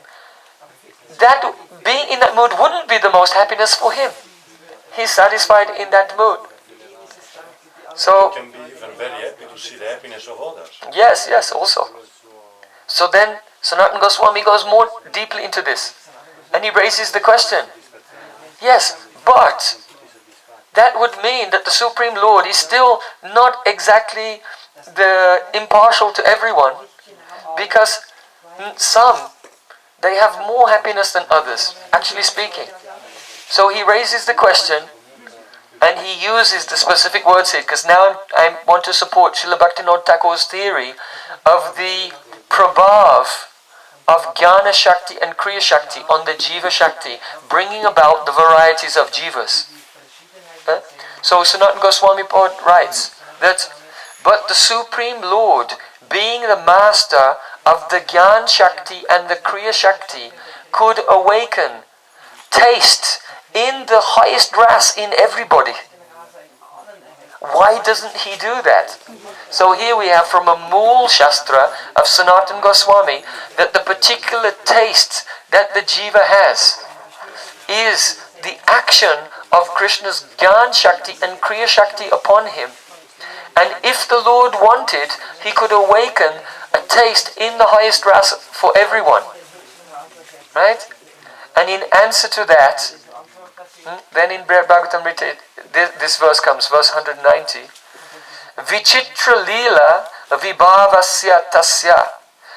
that being in that mood wouldn't be the most happiness for him. He's satisfied in that mood. So You can be even very happy to see the happiness of others. yes, also. So then Sanatana Goswami goes more deeply into this, and he raises the question. Yes, but that would mean that the Supreme Lord is still not exactly the impartial to everyone, because some, they have more happiness than others, actually speaking. So he raises the question, and he uses the specific words here, because now I want to support Srila Bhaktivinoda Thakur's theory of the prabhav of Jnana Shakti and Kriya Shakti on the Jiva Shakti, bringing about the varieties of Jivas. So Sanatana Goswami Pad writes that, but the Supreme Lord, being the master of the Jnana Shakti and the Kriya Shakti, could awaken taste in the highest ras in everybody. Why doesn't he do that? So here we have from a Mool Shastra of Sanatana Goswami that the particular taste that the jiva has is the action of Krishna's Gyan Shakti and Kriya Shakti upon him. And if the Lord wanted, he could awaken a taste in the highest rasa for everyone. Right? And in answer to that, then in Brhad Bhagavatamrta, this verse comes, verse 190. Vichitra lila vibhavasya tasya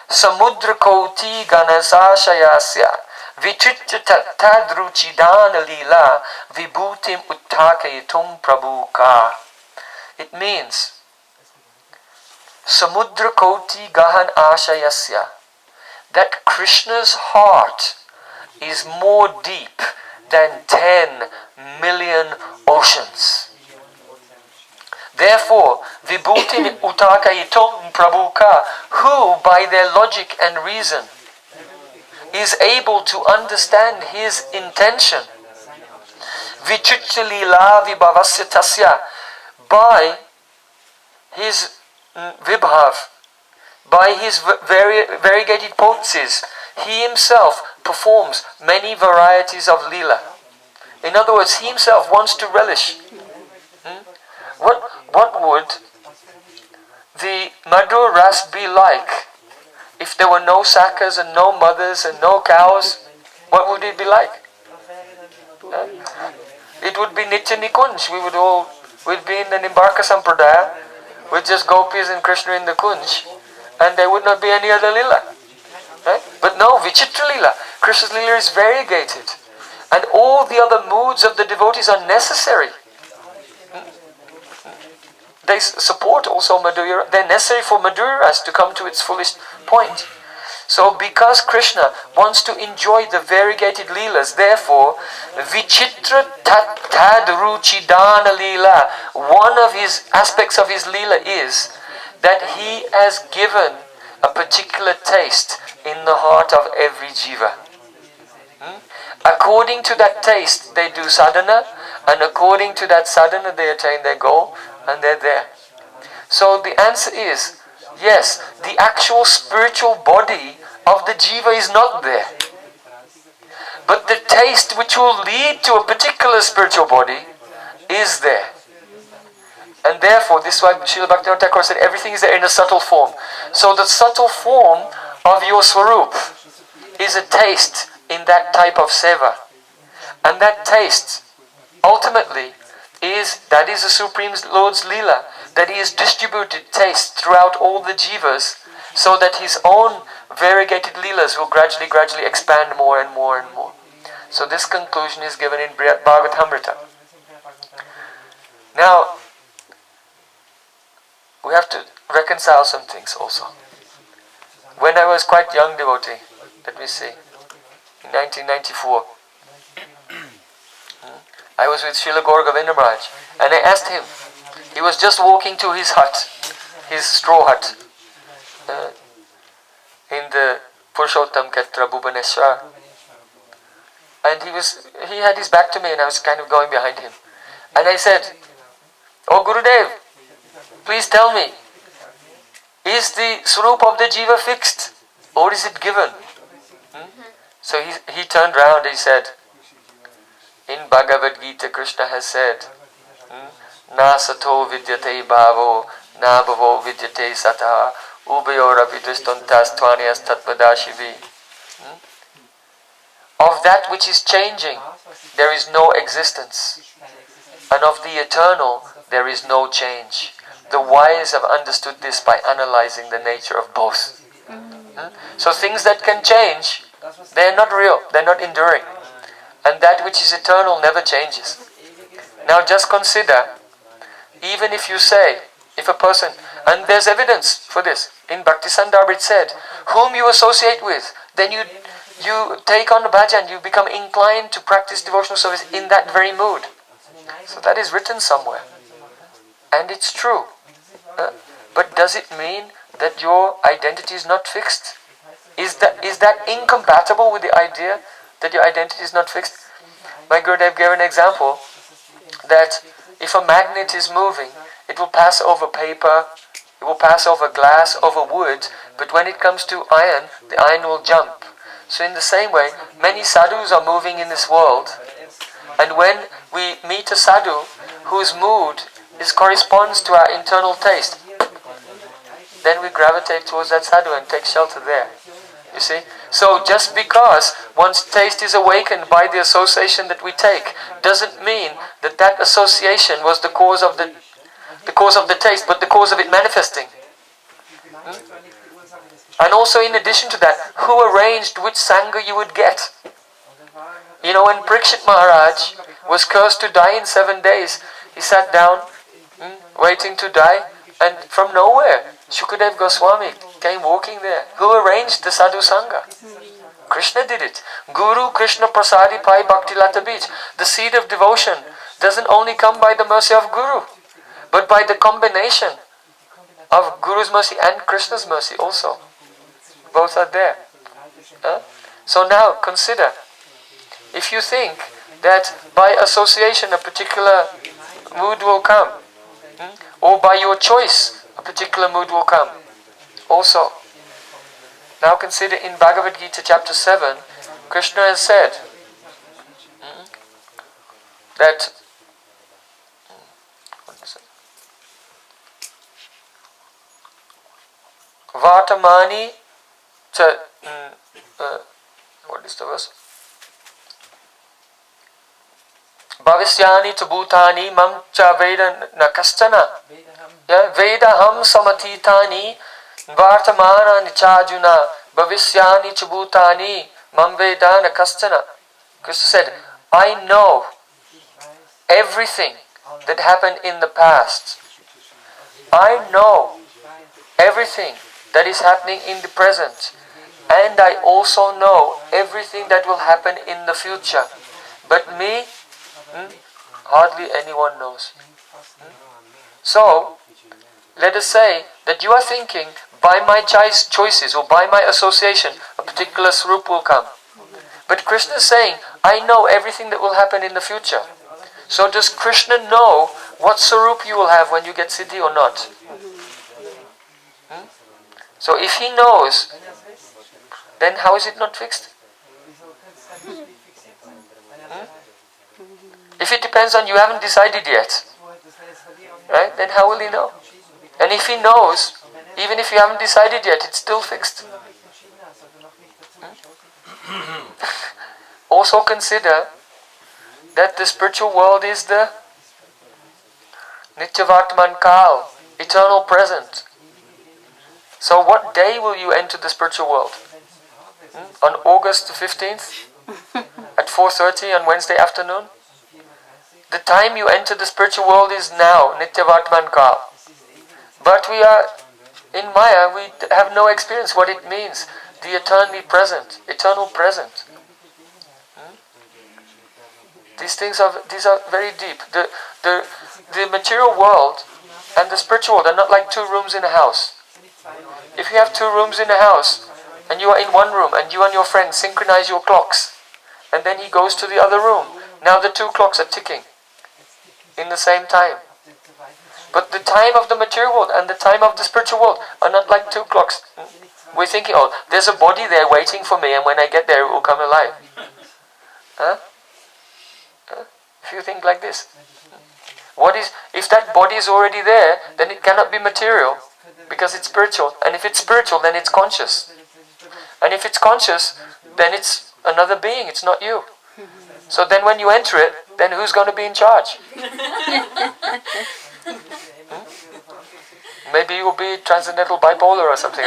samudra koti ganasashayasya vichitra tadruchidana lila vibhutim uttakayitum prabhuka. It means samudra koti gahan ashayasya, that Krishna's heart is more deep than 10 million oceans. Therefore, vibhutim utakayitum prabhuka, who by their logic and reason is able to understand his intention, vichichalila vibhavasya tasya, by his vibhav, by his variegated potencies, he himself performs many varieties of lila. In other words, he himself wants to relish. What would the Madhur Ras be like if there were no sakas and no mothers and no cows? What would it be like? It would be Nitya Nikunj. We'd be in the Nimbarka Sampradaya with just gopis and Krishna in the Kunj, and there would not be any other lila. Right? But no, Vichitra lila. Krishna's lila is variegated, and all the other moods of the devotees are necessary. They support also Madhurya. They're necessary for Madhurya Ras to come to its fullest point. So because Krishna wants to enjoy the variegated leelas, therefore, Vichitra Tadruchidana Leela, one of his aspects of his leela is that he has given a particular taste in the heart of every jiva. According to that taste, they do sadhana, and according to that sadhana, they attain their goal, and they're there. So the answer is, yes, the actual spiritual body of the jiva is not there. But the taste which will lead to a particular spiritual body is there. And therefore, this is why Srila Bhaktivinoda Thakur said everything is there in a subtle form. So the subtle form of your svarupa is a taste in that type of seva. And that taste, ultimately, that is the Supreme Lord's Leela, that he has distributed taste throughout all the jivas, so that his own variegated leelas will gradually expand more and more and more. So this conclusion is given in Brhad Bhagavatamrta. Now, we have to reconcile some things also. When I was quite young devotee, let me see, in 1994, I was with Srila Gurudeva Maharaj, and I asked him, he was just walking to his hut, his straw hut, in the Purushottam Ketra Bhubaneswar, and he had his back to me, and I was kind of going behind him. And I said, "Oh Gurudev, please tell me, is the svarupa of the jiva fixed, or is it given?" So he turned round and he said, in Bhagavad Gita, Krishna has said, Na sato vidyate bhavo, na bhavo vidyate sataha, ubayor avidristontas tvanias tatpadashivi. Of that which is changing, there is no existence. And of the eternal, there is no change. The wise have understood this by analyzing the nature of both. So things that can change, they are not real, they are not enduring. And that which is eternal never changes. Now just consider, even if you say, if a person, and there's evidence for this, in Bhakti Sandarbha it said, whom you associate with, then you take on the bhajan, you become inclined to practice devotional service in that very mood. So that is written somewhere. And it's true. But does it mean that your identity is not fixed? Is that incompatible with the idea that your identity is not fixed? My Gurudev gave an example that if a magnet is moving, it will pass over paper, it will pass over glass, over wood, but when it comes to iron, the iron will jump. So in the same way, many sadhus are moving in this world, and when we meet a sadhu whose mood corresponds to our internal taste, then we gravitate towards that sadhu and take shelter there. You see? So just because one's taste is awakened by the association that we take, doesn't mean that that association was the cause of the taste, but the cause of it manifesting. And also in addition to that, who arranged which sangha you would get? You know, when Parikshit Maharaj was cursed to die in 7 days, he sat down, waiting to die, and from nowhere, Shukadev Goswami came walking there. Who arranged the sadhu sangha? Krishna did it. Guru Krishna Prasadi Pai Bhakti Lata Beach. The seed of devotion doesn't only come by the mercy of Guru, but by the combination of Guru's mercy and Krishna's mercy also. Both are there. So now consider, if you think that by association a particular mood will come, or by your choice a particular mood will come also. Now consider in Bhagavad Gita chapter 7, Krishna has said that Vatamani what is the verse? Bhavisyani tabhutani mam cha veda nakastana. Vedaham samatitani vartamana nichajuna bhavisyani tabhutani mam veda nakastana. Krishna said, I know everything that happened in the past. I know everything that is happening in the present. And I also know everything that will happen in the future. But me, hardly anyone knows. So, let us say that you are thinking, by my choices or by my association, a particular svarupa will come. But Krishna is saying, I know everything that will happen in the future. So does Krishna know what svarupa you will have when you get siddhi or not? So if he knows, then how is it not fixed? If it depends on you haven't decided yet, right? Then how will he know? And if he knows, even if you haven't decided yet, it's still fixed. Also consider that the spiritual world is the Nitya Vartaman Kal, eternal present. So what day will you enter the spiritual world? On August the 15th? At 4:30 on Wednesday afternoon? The time you enter the spiritual world is now, Nitya Vartaman Kal. But we are, in Maya, we have no experience what it means, the eternally present, eternal present. These are very deep. The material world and the spiritual world are not like 2 rooms in a house. If you have 2 rooms in a house, and you are in one room, and you and your friend synchronize your clocks, and then he goes to the other room, now the 2 clocks are ticking in the same time. But the time of the material world and the time of the spiritual world are not like 2 clocks. We're thinking, oh, there's a body there waiting for me, and when I get there it will come alive. If you think like this, if that body is already there, then it cannot be material, because it's spiritual. And if it's spiritual, then it's conscious. And if it's conscious, then it's another being, it's not you. So then when you enter it, then who's going to be in charge? Maybe you'll be transcendental bipolar or something.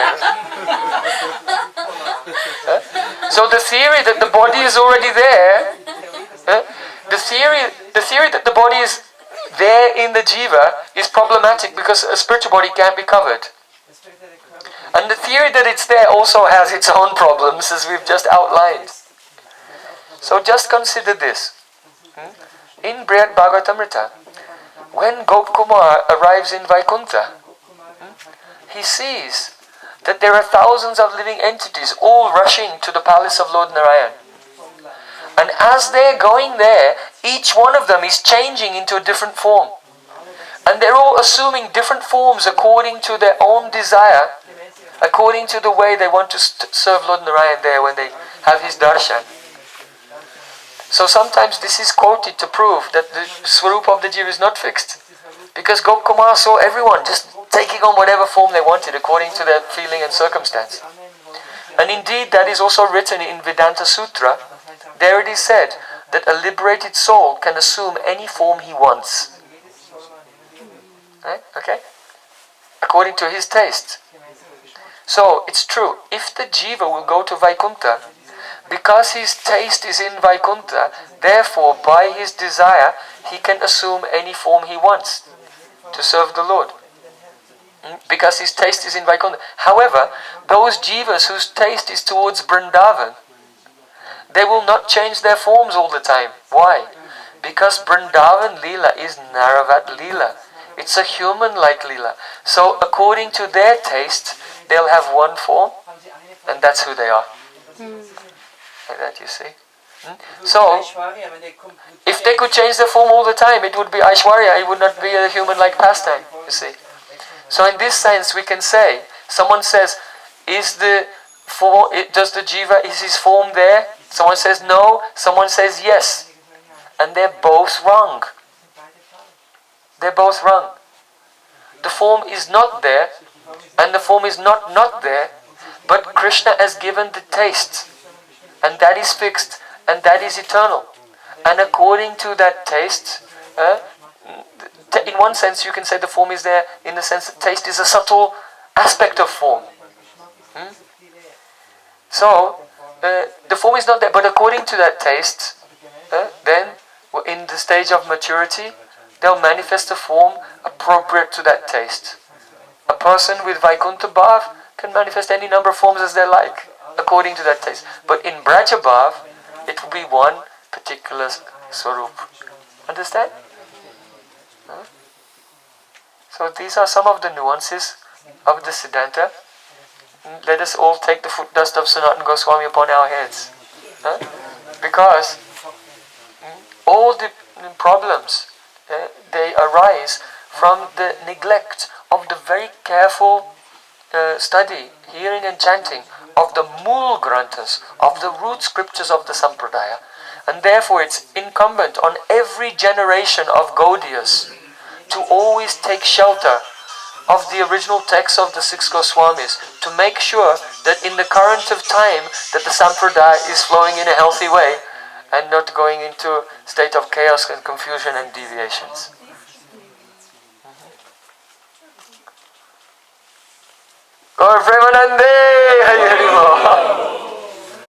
So the theory that the body is already there, the theory that the body is there in the jiva is problematic, because a spiritual body can't be covered. And the theory that it's there also has its own problems, as we've just outlined. So just consider this. In Brhad Bhagavatamrta, when Gopkumar arrives in Vaikuntha, he sees that there are thousands of living entities all rushing to the palace of Lord Narayan. And as they're going there, each one of them is changing into a different form. And they're all assuming different forms according to their own desire, according to the way they want to serve Lord Narayan there when they have his darshan. So sometimes this is quoted to prove that the svarupa of the jiva is not fixed. Because Gopkumar saw everyone just taking on whatever form they wanted according to their feeling and circumstance. And indeed that is also written in Vedanta Sutra. There it is said that a liberated soul can assume any form he wants. Okay? According to his taste. So it's true, if the jiva will go to Vaikuntha, because his taste is in Vaikuntha, therefore by his desire he can assume any form he wants to serve the Lord. Because his taste is in Vaikuntha. However, those jivas whose taste is towards Vrindavan, they will not change their forms all the time. Why? Because Vrindavan Leela is Naravat Leela. It's a human-like Leela. So according to their taste, they'll have one form, and that's who they are. Like that, you see. So, if they could change their form all the time, it would be Aishwarya, it would not be a human-like pastime, you see. So in this sense, we can say, someone says, does the jiva, is his form there? Someone says no, someone says yes. And they're both wrong. They're both wrong. The form is not there, and the form is not there, but Krishna has given the taste, and that is fixed, and that is eternal. And according to that taste, in one sense you can say the form is there, in the sense that taste is a subtle aspect of form. So, the form is not there, but according to that taste, then in the stage of maturity, they'll manifest a form appropriate to that taste. A person with Vaikuntha Bhav can manifest any number of forms as they like, according to that taste. But in Braja Bhav, it will be one particular Swarup. Understand? So these are some of the nuances of the Siddhanta. Let us all take the foot dust of Sanatana Goswami upon our heads. Because all the problems, they arise from the neglect of the very careful study, hearing and chanting of the Mool Granthas, of the root scriptures of the Sampradaya. And therefore it's incumbent on every generation of Gaudiyas to always take shelter of the original texts of the six Goswamis, to make sure that in the current of time that the Sampradaya is flowing in a healthy way and not going into a state of chaos and confusion and deviations. Gaur Premanande